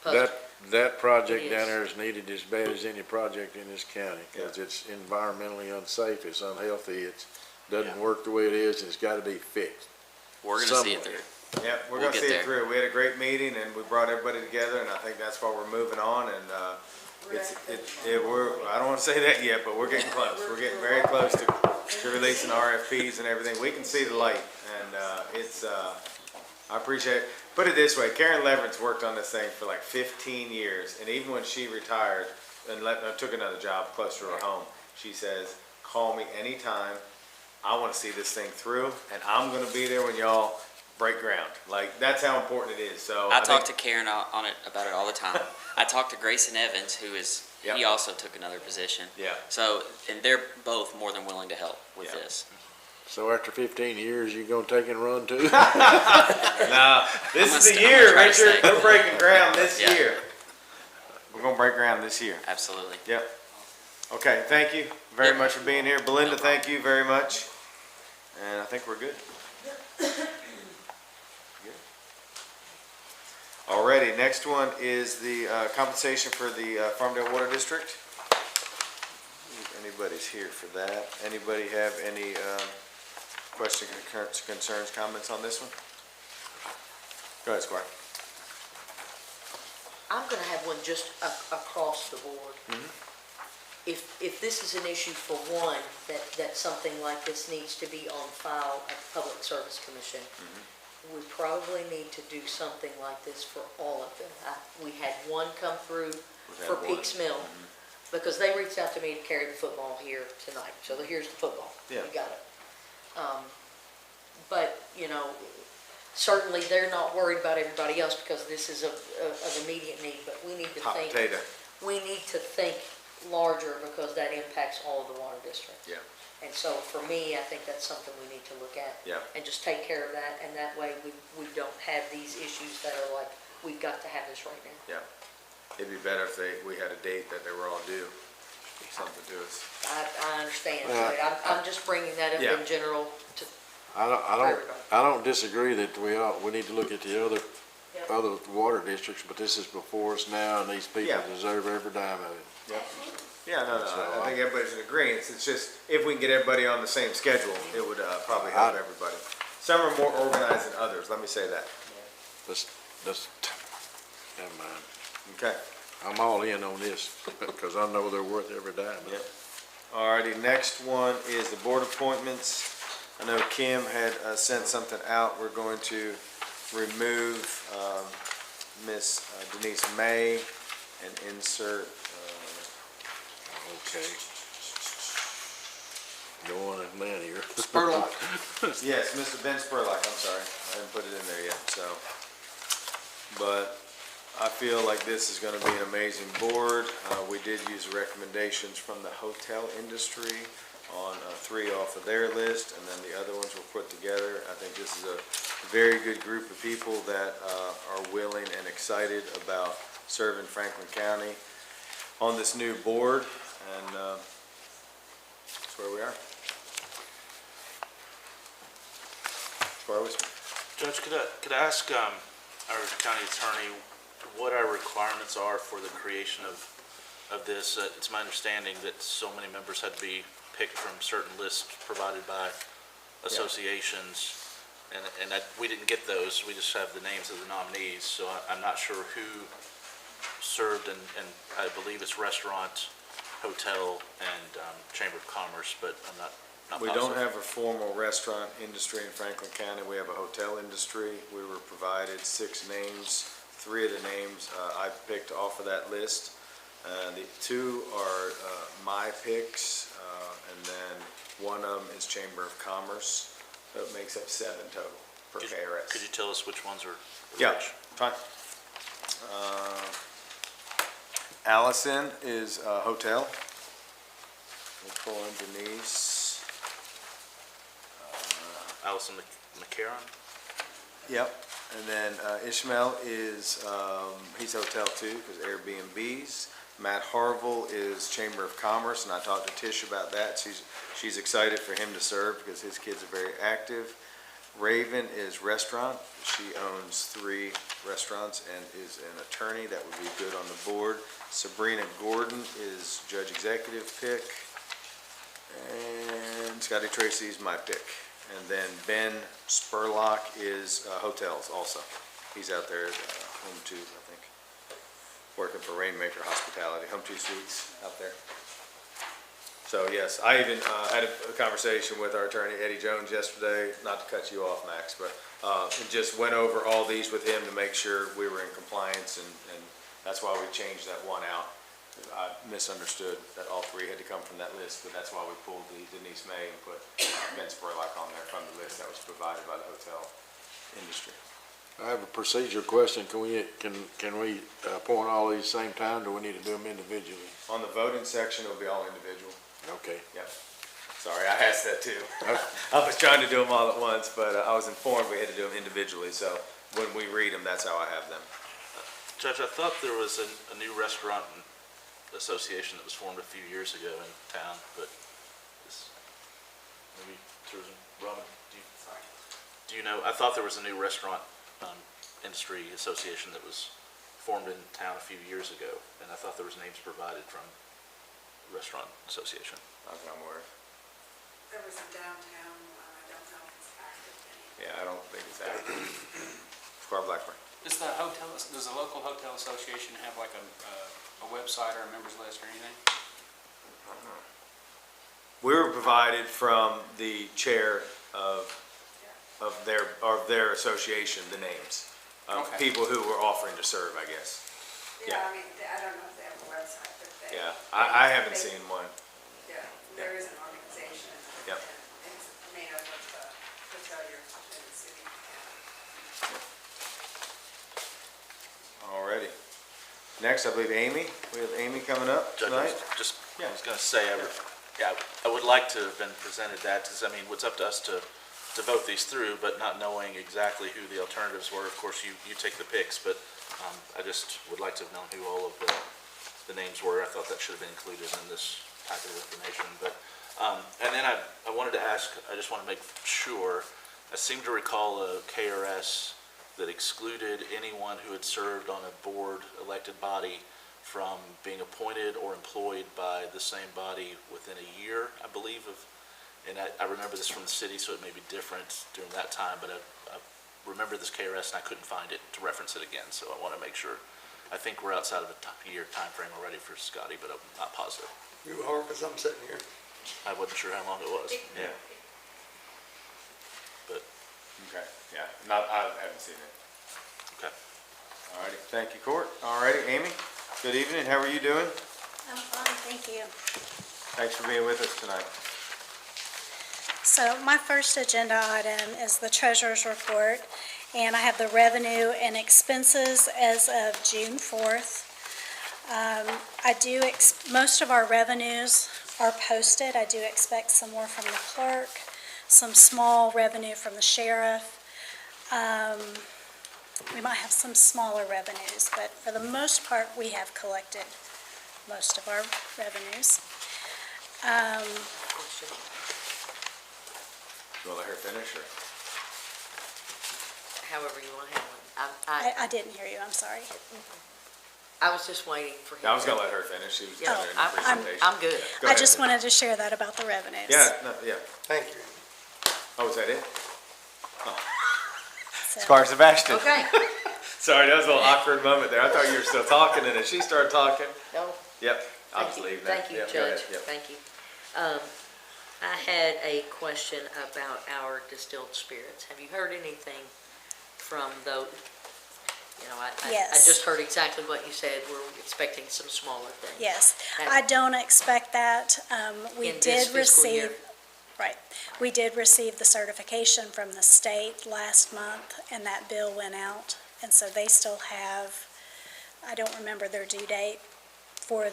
puzzle. That project down there is needed as bad as any project in this county, because it's environmentally unsafe, it's unhealthy, it doesn't work the way it is, and it's got to be fixed. We're going to see it through. Yeah, we're going to see it through. We had a great meeting, and we brought everybody together, and I think that's why we're moving on. And I don't want to say that yet, but we're getting close. We're getting very close to releasing RFPs and everything. We can see the light, and I appreciate it. Put it this way, Karen Leveren's worked on this thing for like 15 years, and even when she retired and took another job close to her home, she says, call me anytime. I want to see this thing through, and I'm going to be there when y'all break ground. Like, that's how important it is. So I talk to Karen about it all the time. I talked to Grayson Evans, he also took another position. Yeah. So, and they're both more than willing to help with this. So after 15 years, you gonna take and run too? Nah, this is the year, Richard. We're breaking ground this year. We're gonna break ground this year. Absolutely. Yep. Okay, thank you very much for being here. Belinda, thank you very much. And I think we're good. Alrighty, next one is the compensation for the Farmdale Water District. If anybody's here for that. Anybody have any questions, concerns, comments on this one? Go ahead, Squire. I'm gonna have one just across the board. If this is an issue for one, that something like this needs to be on file at the Public Service Commission, we probably need to do something like this for all of them. We had one come through for Peaks Mill, because they reached out to me to carry the football here tonight. So here's the football. Yeah. We got it. But, certainly they're not worried about everybody else because this is of immediate need, but we need to Hot think. potato. We need to think larger because that impacts all of the water district. Yeah. And so for me, I think that's something we need to look at. Yeah. And just take care of that, and that way we don't have these issues that are like, we've got to have this right now. Yeah. It'd be better if we had a date that they were all due, something to us. I understand, but I'm just bringing that up Yeah. in general to. I don't disagree that we need to look at the other water districts, but this is before us now, and these people deserve every dime of it. Yep. Yeah, no, I think everybody's in agreement. It's just, if we can get everybody on the same schedule, it would probably help everybody. Some are more organized than others, let me say that. Let's, never mind. Okay. I'm all in on this, because I know they're worth every dime. Yep. Alrighty, next one is the board appointments. I know Kim had sent something out. We're going to remove Miss Denise May and insert, Okay. Go on and man here. Spurlock. Yes, Mr. Ben Spurlock, I'm sorry. I didn't put it in there yet, so. But I feel like this is gonna be an amazing board. We did use recommendations from the hotel industry on 3 off of their list, and then the other ones were put together. I think this is a very good group of people that are willing and excited about serving Franklin County on this new board, and that's where we are. Squire Wisman. Judge, could I ask our county attorney what our requirements are for the creation of this? It's my understanding that so many members had to be picked from certain lists provided by associations, and we didn't get those. We just have the names of the nominees, so I'm not sure who served, and I believe it's restaurant, hotel, and Chamber of Commerce, but I'm not We positive. don't have a formal restaurant industry in Franklin County. We have a hotel industry. We were provided 6 names. 3 of the names I picked off of that list. The 2 are my picks, and then one of them is Chamber of Commerce. So it makes up 7 total per KRS. Could you tell us which ones are Yeah, which? fine. Allison is hotel. Nicole and Denise. Allison McCarron? Yep. And then Ishmael is, he's hotel too, because Airbnbs. Matt Harville is Chamber of Commerce, and I talked to Tish about that. She's excited for him to serve because his kids are very active. Raven is restaurant. She owns 3 restaurants and is an attorney. That would be good on the board. Sabrina Gordon is judge executive pick. And Scotty Tracy is my pick. And then Ben Spurlock is hotels also. He's out there at home too, I think. working for Rainmaker Hospitality, Home 2 Suites out there. So yes, I even had a conversation with our attorney Eddie Jones yesterday, not to cut you off, Max, but and just went over all these with him to make sure we were in compliance, and that's why we changed that one out. I misunderstood that all three had to come from that list, but that's why we pulled the Denise May and put Ben Spurlock on there from the list that was provided by the hotel industry. I have a procedure question. Can we appoint all these same time, or do we need to do them individually? On the voting section, it'll be all individual. Okay. Yep. Sorry, I asked that too. I was trying to do them all at once, but I was informed we had to do them individually, so when we read them, that's how I have them. Judge, I thought there was a new restaurant association that was formed a few years ago in town, but this, maybe tourism, Robin, do you know, I thought there was a new restaurant industry association that was formed in town a few years ago, and I thought there was names provided from the restaurant association. Not that I'm aware of. There was a downtown one, I don't know if it's active anymore. Yeah, I don't think it's active. Squire Blackburn. Does the local hotel association have like a website or a members list or anything? We were provided from the chair of their association, the names of Okay. people who were offering to serve, I guess. Yeah, I mean, I don't know if they have a website, but they. Yeah, I haven't seen one. Yeah, there is an organization. Yep. And it's made up of hoteliers in the city. Alrighty. Next, I believe Amy. We have Amy coming up Judge, tonight. I was gonna say, I would like to have been presented that, because I mean, it's up to us to vote these through, but not knowing exactly who the alternatives were. Of course, you take the picks, but I just would like to have known who all of the names were. I thought that should have been included in this packet of information, but, and then I wanted to ask, I just want to make sure, I seem to recall a KRS that excluded anyone who had served on a board elected body from being appointed or employed by the same body within a year, I believe, and I remember this from the city, so it may be different during that time, but I remember this KRS and I couldn't find it to reference it again, so I want to make sure. I think we're outside of a year time frame already for Scotty, but I'm not positive. You are, because I'm sitting here. I wasn't sure how long it was, yeah. But, Okay, yeah, I haven't seen it. okay. Alrighty, thank you, Court. Alrighty, Amy, good evening. How are you doing? I'm fine, thank you. Thanks for being with us tonight. So my first agenda item is the treasurer's report, and I have the revenue and expenses as of June 4th. Most of our revenues are posted. I do expect some more from the clerk, some small revenue from the sheriff. We might have some smaller revenues, but for the most part, we have collected most of our revenues. You want to let her finish, or? However you want to handle it. I didn't hear you, I'm sorry. I was just waiting for him. Yeah, I was gonna let her finish. She was Yeah, down there in the presentation. I'm good. Go I ahead. just wanted to share that about the revenues. Yeah, no, yeah. Thank you. Oh, is that it? So- Squire Sebastian. Okay. Sorry, that was a little awkward moment there. I thought you were still talking, and then she started talking. No, Yep, I'll thank just you, leave that. thank you, Yep, go ahead. Judge, Yep. thank you. I had a question about our distilled spirits. Have you heard anything from those? You know, I Yes. just heard exactly what you said. We're expecting some smaller things. Yes, And I don't expect that. We in this did fiscal receive, year? right, we did receive the certification from the state last month, and that bill went out. And so they still have, I don't remember their due date for to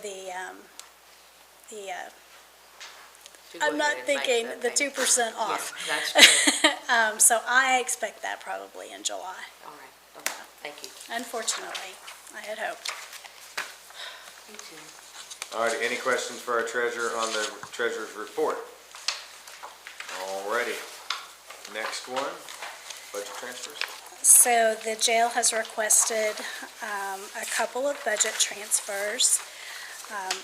go I'm not ahead and make thinking that the payment. 2% off. Yeah, that's good. So I expect that probably in July. All right, okay, thank you. Unfortunately, I had hoped. Me too. All right, any questions for our treasurer on the treasurer's report? Alrighty, next one, budget transfers. So the jail has requested a couple of budget transfers.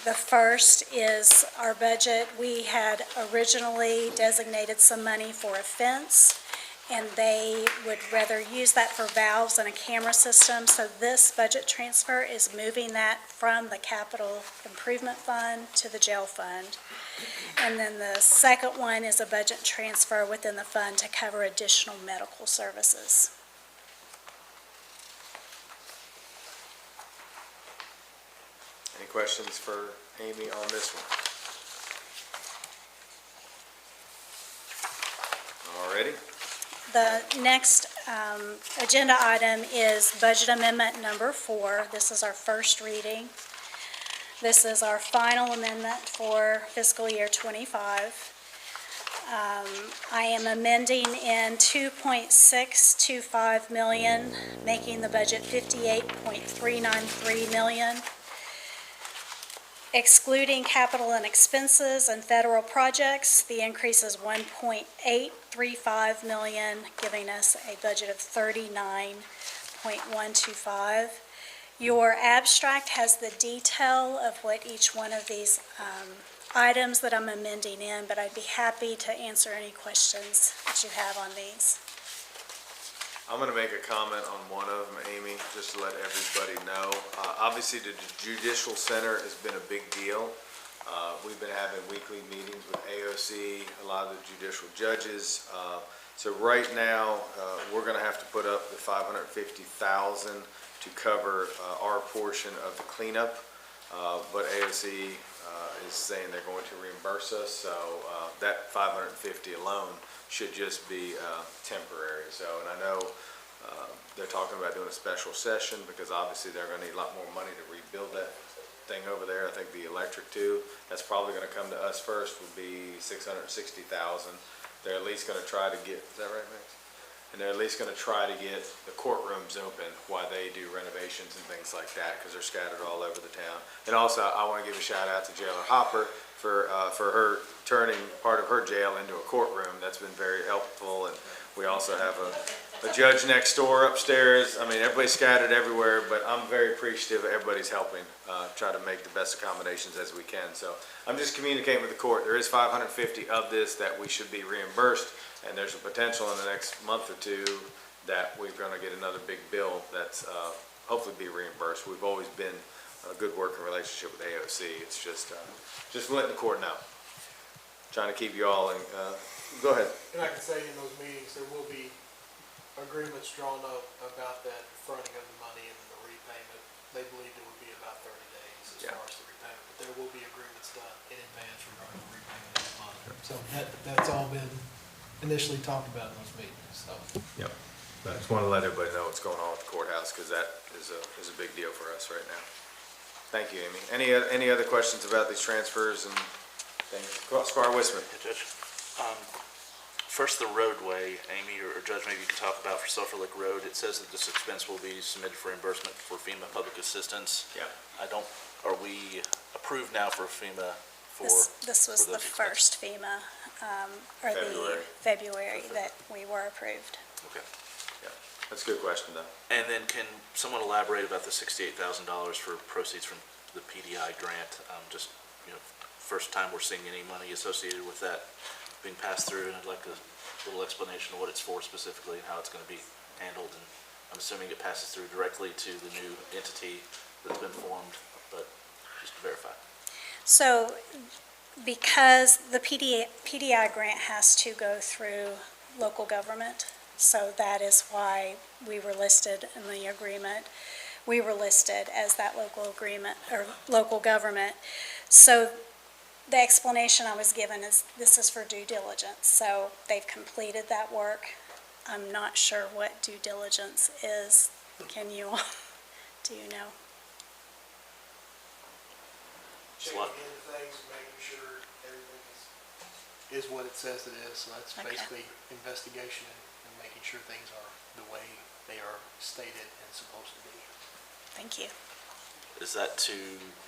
The first is our budget. We had originally designated some money for a fence, and they would rather use that for valves and a camera system. So this budget transfer is moving that from the capital improvement fund to the jail fund. And then the second one is a budget transfer within the fund to cover additional medical services. Any questions for Amy on this one? Alrighty. The next agenda item is budget amendment number 4. This is our first reading. This is our final amendment for fiscal year '25. I am amending in $2.625 million, making the budget $58.393 million. Excluding capital and expenses and federal projects, the increase is $1.835 million, giving us a budget of $39.125. Your abstract has the detail of what each one of these items that I'm amending in, but I'd be happy to answer any questions that you have on these. I'm going to make a comment on one of them, Amy, just to let everybody know. Obviously, the Judicial Center has been a big deal. We've been having weekly meetings with AOC, a lot of the judicial judges. So right now, we're going to have to put up the $550,000 to cover our portion of the cleanup. But AOC is saying they're going to reimburse us, so that $550 alone should just be temporary. So, and I know they're talking about doing a special session because obviously they're going to need a lot more money to rebuild that thing over there. I think the electric too, that's probably going to come to us first, would be $660,000. They're at least going to try to get, is that right, Max? And they're at least going to try to get the courtrooms open while they do renovations and things like that, because they're scattered all over the town. And also, I want to give a shout out to Jailer Hopper for her turning part of her jail into a courtroom. That's been very helpful. And we also have a judge next door upstairs. I mean, everybody's scattered everywhere, but I'm very appreciative of everybody's helping, try to make the best accommodations as we can. So I'm just communicating with the court. There is $550 of this that we should be reimbursed. And there's a potential in the next month or two that we're going to get another big bill that's hopefully be reimbursed. We've always been a good working relationship with AOC. It's just letting the court know. Trying to keep you all in. Go ahead. And I can say in those meetings, there will be agreements drawn up about that fronting of the money and the repayment. They believe it would be about 30 days as far as the repayment, but there will be agreements done in advance regarding the repayment of the money. So that's all been initially talked about in those meetings, so. Yep. I just want to let everybody know what's going on with the courthouse because that is a big deal for us right now. Thank you, Amy. Any other questions about these transfers and things? Squire Wisman. Hey, Judge. First, the roadway, Amy or Judge, maybe you can talk about for Sulphur Lick Road. It says that this expense will be submitted for reimbursement for FEMA public assistance. Yeah. Are we approved now for FEMA for? This was the first FEMA, or the February that we were approved. Okay. Yeah, that's a good question though. And then can someone elaborate about the $68,000 for proceeds from the PDI grant? Just, first time we're seeing any money associated with that being passed through, and I'd like a little explanation of what it's for specifically and how it's going to be handled. And I'm assuming it passes through directly to the new entity that's been formed, but just to verify. So because the PDI grant has to go through local government, so that is why we were listed in the agreement. We were listed as that local agreement or local government. So the explanation I was given is this is for due diligence. So they've completed that work. I'm not sure what due diligence is. Do you know? Checking into things, making sure everything is what it says it is. So that's basically investigation and making sure things are the way they are stated and supposed to be. Thank you. Is that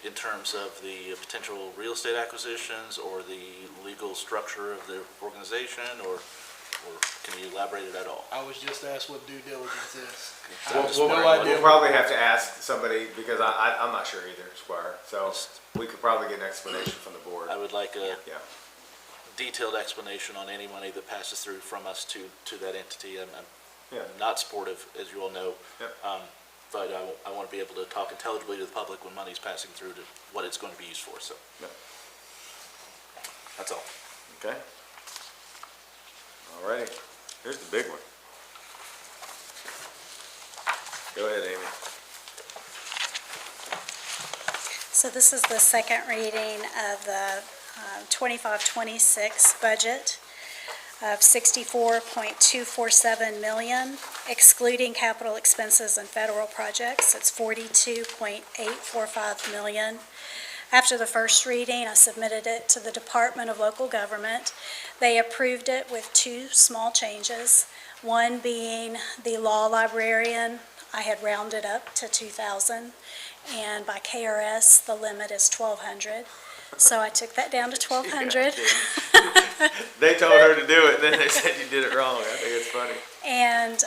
in terms of the potential real estate acquisitions or the legal structure of the organization, or can you elaborate it at all? I was just asked what due diligence is. We'll probably have to ask somebody because I'm not sure either, Squire. So we could probably get an explanation from the board. I would like a detailed explanation on any money that passes through from us to that entity. I'm Yeah. not supportive, as you all know. Yep. But I want to be able to talk intelligibly to the public when money's passing through to what it's going to be used for, so. Yep. That's all. Okay. All righty. Here's the big one. Go ahead, Amy. So this is the second reading of the 25-26 budget of $64.247 million, excluding capital expenses and federal projects. It's $42.845 million. After the first reading, I submitted it to the Department of Local Government. They approved it with two small changes, one being the law librarian. I had rounded up to 2,000, and by KRS, the limit is 1,200. So I took that down to 1,200. They told her to do it, and then they said you did it wrong. I think it's funny. And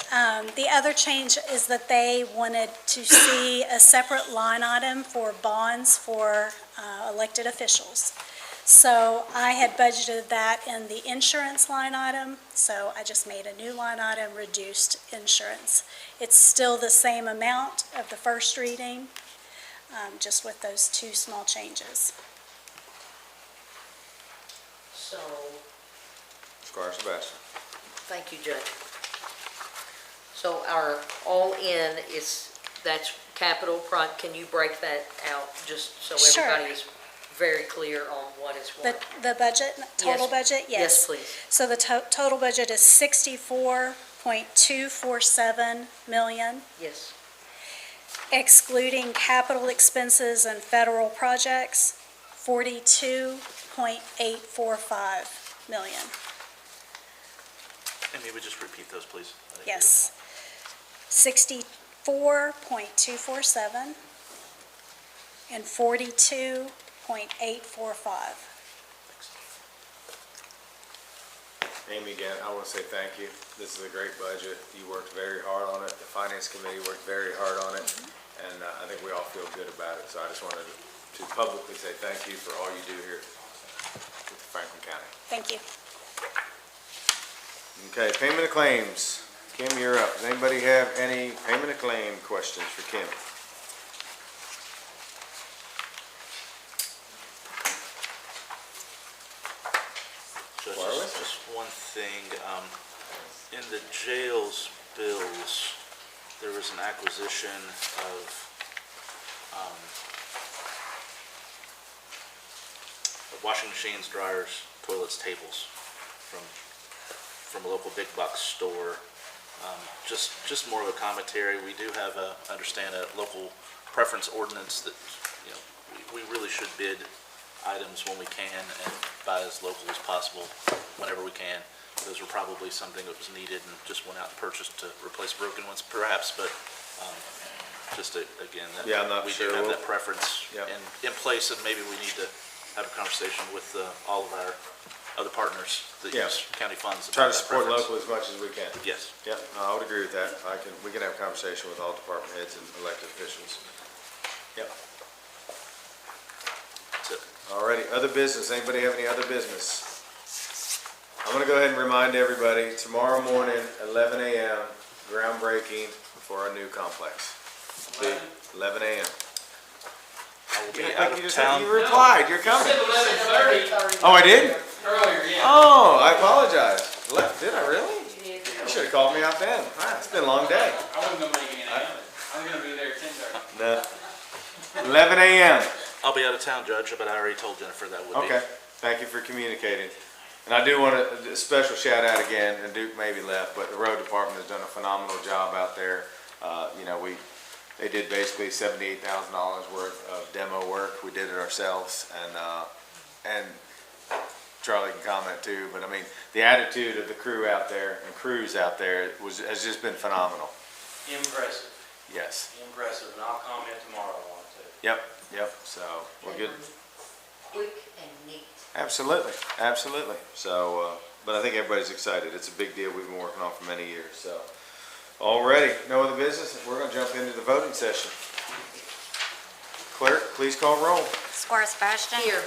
the other change is that they wanted to see a separate line item for bonds for elected officials. So I had budgeted that in the insurance line item, so I just made a new line item, reduced insurance. It's still the same amount of the first reading, just with those two small changes. So, Squire Sebastian. thank you, Judge. So our all-in that's capital can you break that out, just so Sure. everybody is very clear on what is what? The budget, total budget? Yes, please. So the total budget is $64.247 million, Yes. excluding capital expenses and federal projects, $42.845 million. And maybe just repeat those, please. Yes. 64.247 and 42.845. Amy, again, I want to say thank you. This is a great budget. You worked very hard on it. The Finance Committee worked very hard on it. And I think we all feel good about it. So I just wanted to publicly say thank you for all you do here with Franklin County. Thank you. Okay, payment of claims. Kim, you're up. Does anybody have any payment of claim questions for Kim? Judge, Wireless? just one thing, in the jail's bills, there was an acquisition of, washing machines, dryers, toilets, tables from a local big box store. Just more of a commentary, we do have understand a local preference ordinance that, you know, we really should bid items when we can and buy as local as possible whenever we can. Those were probably something that was needed and just went out and purchased to replace broken ones perhaps, but again, Yeah, I'm not we sure. do have that preference Yep. in place, and maybe we need to have a conversation with all of our other partners that Yeah. use county funds. Try to about that support preference. local as much as we can. Yes. Yep, no, I would agree with that. We can have a conversation with all department heads and elected officials. Yep. That's it. Alrighty, other business. Anybody have any other business? I'm gonna go ahead and remind everybody, tomorrow morning, 11 a.m., groundbreaking for our new complex. 11 a.m. I will be Yeah, out you of just town. you replied, you're coming. 11:30. Oh, I did? Earlier, yeah. Oh, I apologize. Did I really? You should have called me out then. Ah, it's been a long day. I wasn't gonna make any of it. I was gonna be there at 10:30. No. 11 a.m. I'll be out of town, Judge, but I already told Jennifer that would be. Okay, thank you for communicating. And I do want a special shout out again, and Duke maybe left, but the road department has done a phenomenal job out there. They did basically $78,000 worth of demo work. We did it ourselves, and Charlie can comment too, but I mean, the attitude of the crew out there and crews out there has just been phenomenal. Impressive, Yes. impressive, and I'll comment tomorrow on it too. Yep, so we're good. Quick and neat. Absolutely. So, but I think everybody's excited. It's a big deal we've been working on for many years, so. Alrighty, no other business. We're gonna jump into the voting session. Clerk, please call roll. Squire Sebastian. Here.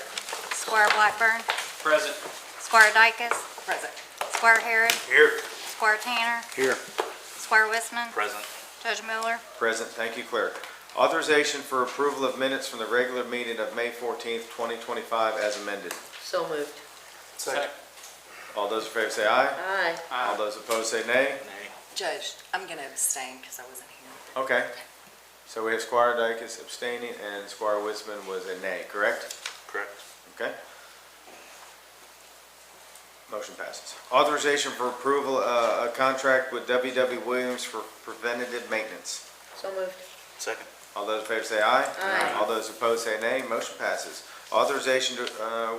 Squire Blackburn. Present. Squire Dykus. Present. Squire Harrod. Here. Squire Tanner. Here. Squire Wissman. Present. Judge Miller. Present. Thank you, clerk. Authorization for approval of minutes from the regular meeting of May 14th, 2025 as amended. So moved. Second. All those in favor say aye. Aye. All those opposed say nay. Judge, I'm going to abstain because I wasn't here. Okay. So we have Squire Dykus abstaining and Squire Witzman was a nay, correct? Correct. Okay. Motion passes. Authorization for approval, a contract with W.W. Williams for preventative maintenance. So moved. Second. All those in favor say aye. Aye. All those opposed say nay. Motion passes. Authorization to,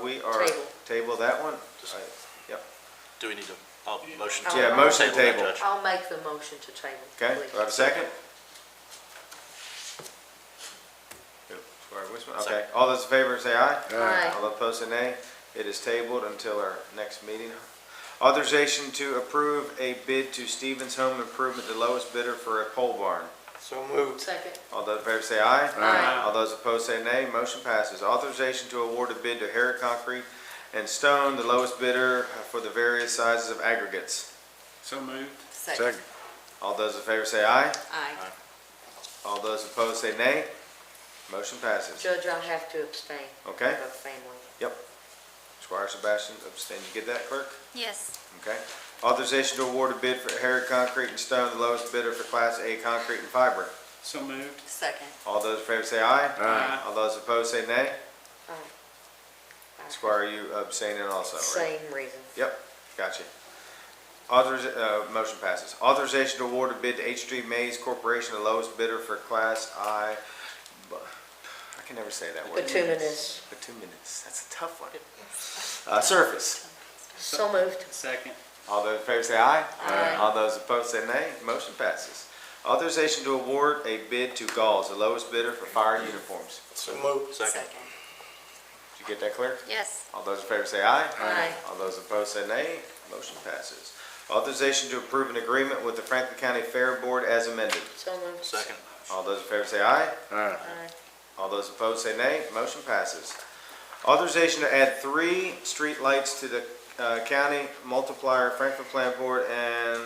we are. Table. Table that one? Yep. Do we need a motion? Yeah, motion to that, table. Judge. I'll make the motion to table. Okay, please. do I have a second? Who? Squire Witzman? Okay, all those in favor say aye. Aye. All opposed say nay. It is tabled until our next meeting. Authorization to approve a bid to Stevens Home Improvement, the lowest bidder for a pole barn. So moved. Second. All those in favor say aye. Aye. All those opposed say nay. Motion passes. Authorization to award a bid to Harrod Concrete and Stone, the lowest bidder for the various sizes of aggregates. So moved. Second. All those in favor say aye. Aye. All those opposed say nay. Motion passes. Judge, I have to abstain. Okay. Of family. Yep. Squire Sebastian, abstain. You get that, clerk? Yes. Okay. Authorization to award a bid for Harrod Concrete and Stone, the lowest bidder for Class A concrete and fiber. So moved. Second. All those in favor say aye. Aye. All those opposed say nay. Aye. Squire, you abstaining also, right? Same reason. Yep, gotcha. Motion passes. Authorization to award a bid to H3 Mays Corporation, the lowest bidder for Class I can never say that word. Bituminous. Bituminous, that's a tough one. Surface. So moved. Second. All those in favor say aye. Aye. All those opposed say nay. Motion passes. Authorization to award a bid to Galls, the lowest bidder for fire uniforms. So moved. Second. Did you get that, clerk? Yes. All those in favor say aye. Aye. All those opposed say nay. Motion passes. Authorization to approve an agreement with the Franklin County Fair Board as amended. So moved. Second. All those in favor say aye. Aye. Aye. All those opposed say nay. Motion passes. Authorization to add 3 street lights to the county multiplier Franklin Plan Board and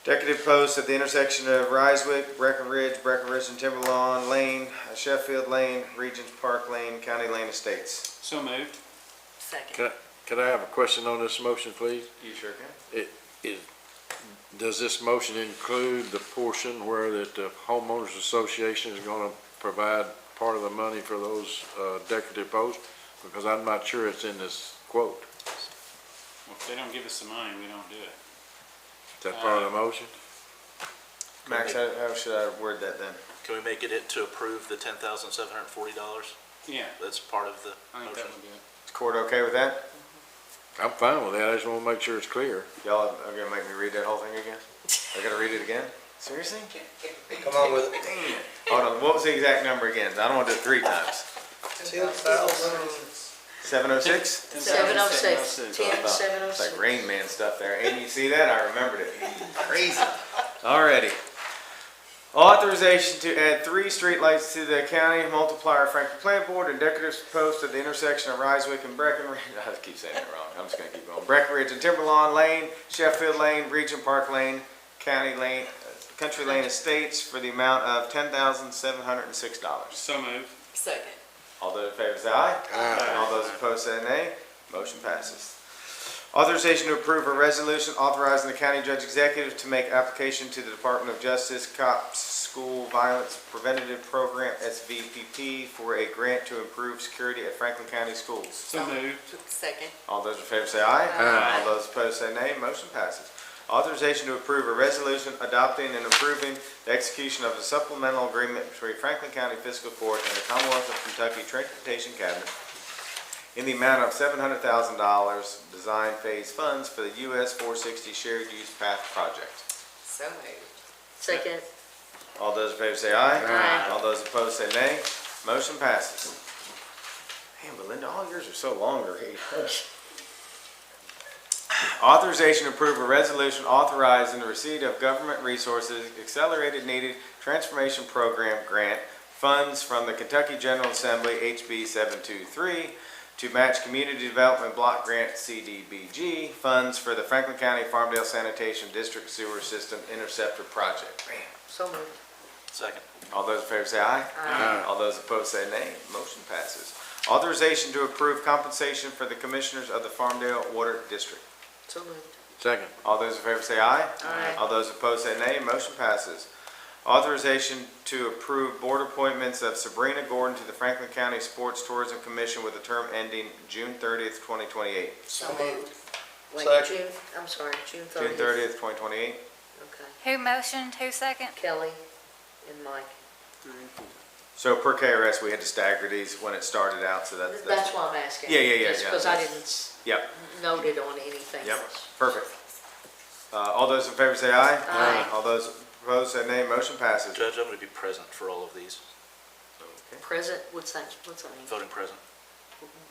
decorative posts at the intersection of Ryswick, Breckenridge and Timberlawn Lane, Sheffield Lane, Regents Park Lane, County Lane Estates. So moved. Second. Could I have a question on this motion, please? You sure can. Does this motion include the portion where that the homeowners association is gonna provide part of the money for those decorative posts? Because I'm not sure it's in this quote. Well, if they don't give us the money, we don't do it. Is that part of the motion? Max, how should I word that then? Can we make it to approve the $10,740? Yeah. That's part of the I think motion. that would be it. Is court okay with that? I'm fine with that, I just wanna make sure it's clear. Y'all are gonna make me read that whole thing again? I gotta read it again? Seriously? Come on with it. Dang it. Hold on, what was the exact number again? I don't wanna do it 3 times. 706? 706. It's 10706. like Rain Man stuff there. And you see that? I remembered it. Crazy. Alrighty. Authorization to add 3 streetlights to the county multiplier Franklin Plan Board and decorative posts at the intersection of Ryswick and Breckenridge. I keep saying it wrong. I'm just gonna keep going. Breckenridge and Timberlawn Lane, Sheffield Lane, Regent Park Lane, County Lane, Country Lane Estates for the amount of $10,706. So moved. Second. All those in favor say aye. Aye. All those opposed say nay. Motion passes. Authorization to approve a resolution authorizing the county judge executive to make application to the Department of Justice COPS School Violence Preventative Program SVPP for a grant to improve security at Franklin County schools. So moved. Second. All those in favor say aye. Aye. All those opposed say nay. Motion passes. Authorization to approve a resolution adopting and approving the execution of a supplemental agreement between Franklin County Fiscal Court and the Commonwealth of Kentucky Transportation Cabinet in the amount of $700,000 design phase funds for the US 460 Shared Use Path Project. So moved. Second. All those in favor say aye. Aye. All those opposed say nay. Motion passes. Man, Belinda, all yours are so longer. Authorization to approve a resolution authorizing the receipt of government resources Accelerated Needed Transformation Program grant funds from the Kentucky General Assembly HB 723 to match Community Development Block Grant CDBG funds for the Franklin County Farmdale Sanitation District Sewer System Interceptor Project. Bam. So moved. Second. All those in favor say aye. Aye. All those opposed say nay. Motion passes. Authorization to approve compensation for the commissioners of the Farmdale Water District. So moved. Second. All those in favor say aye. Aye. All those opposed say nay. Motion passes. Authorization to approve board appointments of Sabrina Gordon to the Franklin County Sports Tourism Commission with a term ending June 30th, 2028. So moved. Wait, Second. June, I'm sorry, June June 30th. 30th, 2028. Okay. Who motioned, who second? Kelly and Mike. So per KRS, we had to stagger these when it started out, so That's why I'm asking. Yeah. Just because I didn't Yep, note it on anything yep, else. perfect. All those in favor say aye. Aye. All those opposed say nay. Motion passes. Judge, I'm going to be present for all of these, Present, what's that mean? voting present.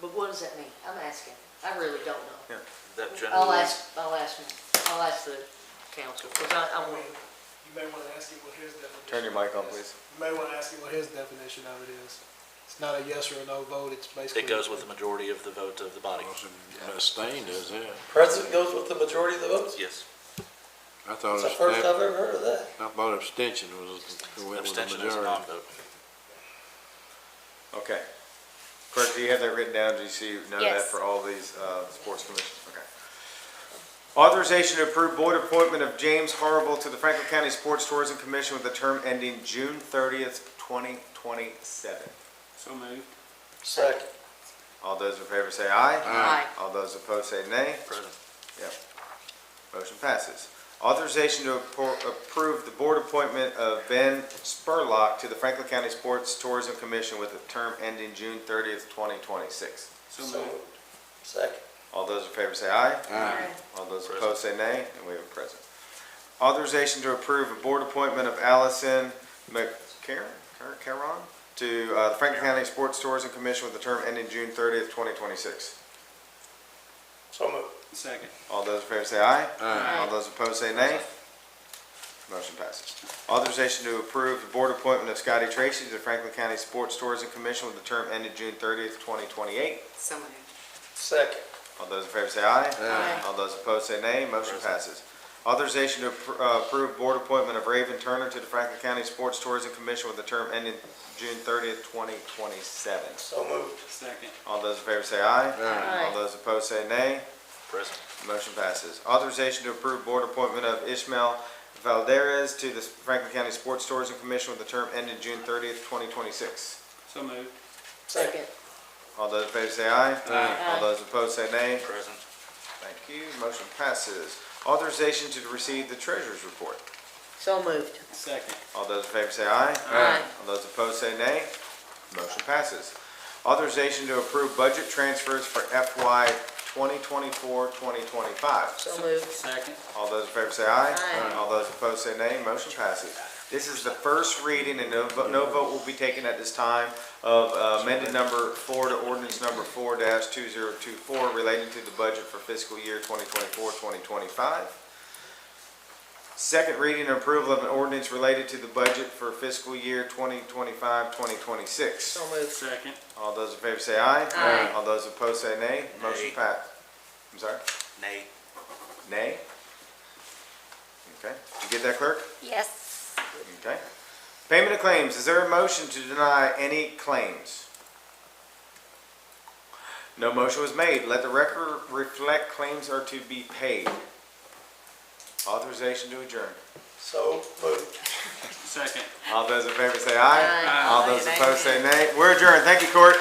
But what does that mean? I'm asking. I really don't know. That I'll generally, ask the council, because I want, You may want to ask him what his definition. Turn your mic on, of it is. please. You may want to ask him what his definition of it is. It's not a yes or a no vote, it's basically. it goes with the majority of the vote of the body. Abstain does that. President goes with the majority of the votes? Yes. I thought It's the first I've ever heard of that. I thought abstention was, went with the Abstention is a majority. non-vote. Okay. Clerk, do you have that written down? Do you know that Yes. for all these sports commissions? Okay. Authorization to approve board appointment of James Horrible to the Franklin County Sports Tourism Commission with a term ending June 30th, 2027. So moved. Second. All those in favor say aye. Aye. All those opposed say nay. Present. Yep. Motion passes. Authorization to approve the board appointment of Ben Spurlock to the Franklin County Sports Tourism Commission with a term ending June 30th, 2026. So moved. Second. All those in favor say aye. Aye. All those opposed say nay, and we have a present. Authorization to approve a board appointment of Allison McCarron to the Franklin County Sports Tourism Commission with a term ending June 30th, 2026. So moved. Second. All those in favor say aye. Aye. All those opposed say nay. Motion passes. Authorization to approve the board appointment of Scotty Tracy to the Franklin County Sports Tourism Commission with a term ending June 30th, 2028. So moved. Second. All those in favor say aye. Aye. All those opposed say nay. Motion passes. Authorization to approve board appointment of Raven Turner to the Franklin County Sports Tourism Commission with a term ending June 30th, 2027. So moved. Second. All those in favor say aye. Aye. All those opposed say nay. Present. Motion passes. Authorization to approve board appointment of Ishmael Valderez to the Franklin County Sports Tourism Commission with a term ending June 30th, 2026. So moved. second. All those in favor say aye. Aye. All those opposed say nay. Present. Thank you. Motion passes. Authorization to receive the treasurer's report. So moved. Second. All those in favor say aye. Aye. All those opposed say nay. Motion passes. Authorization to approve budget transfers for FY 2024-2025. So moved. Second. All those in favor say aye. Aye. All those opposed say nay. Motion passes. This is the first reading, and no vote will be taken at this time, of amended number 4 to ordinance number 4-2024 relating to the budget for fiscal year 2024-2025. Second reading and approval of an ordinance related to the budget for fiscal year 2025-2026. So moved. Second. All those in favor say aye. Aye. All those opposed say nay. Motion Nay. passed. I'm sorry? Nay. Nay? Okay. Did you get that, clerk? Yes. Okay. Payment of claims. Is there a motion to deny any claims? No motion was made. Let the record reflect claims are to be paid. Authorization to adjourn. So moved. Second. All those in favor say aye. Aye. All those opposed say nay. We're adjourned. Thank you, court.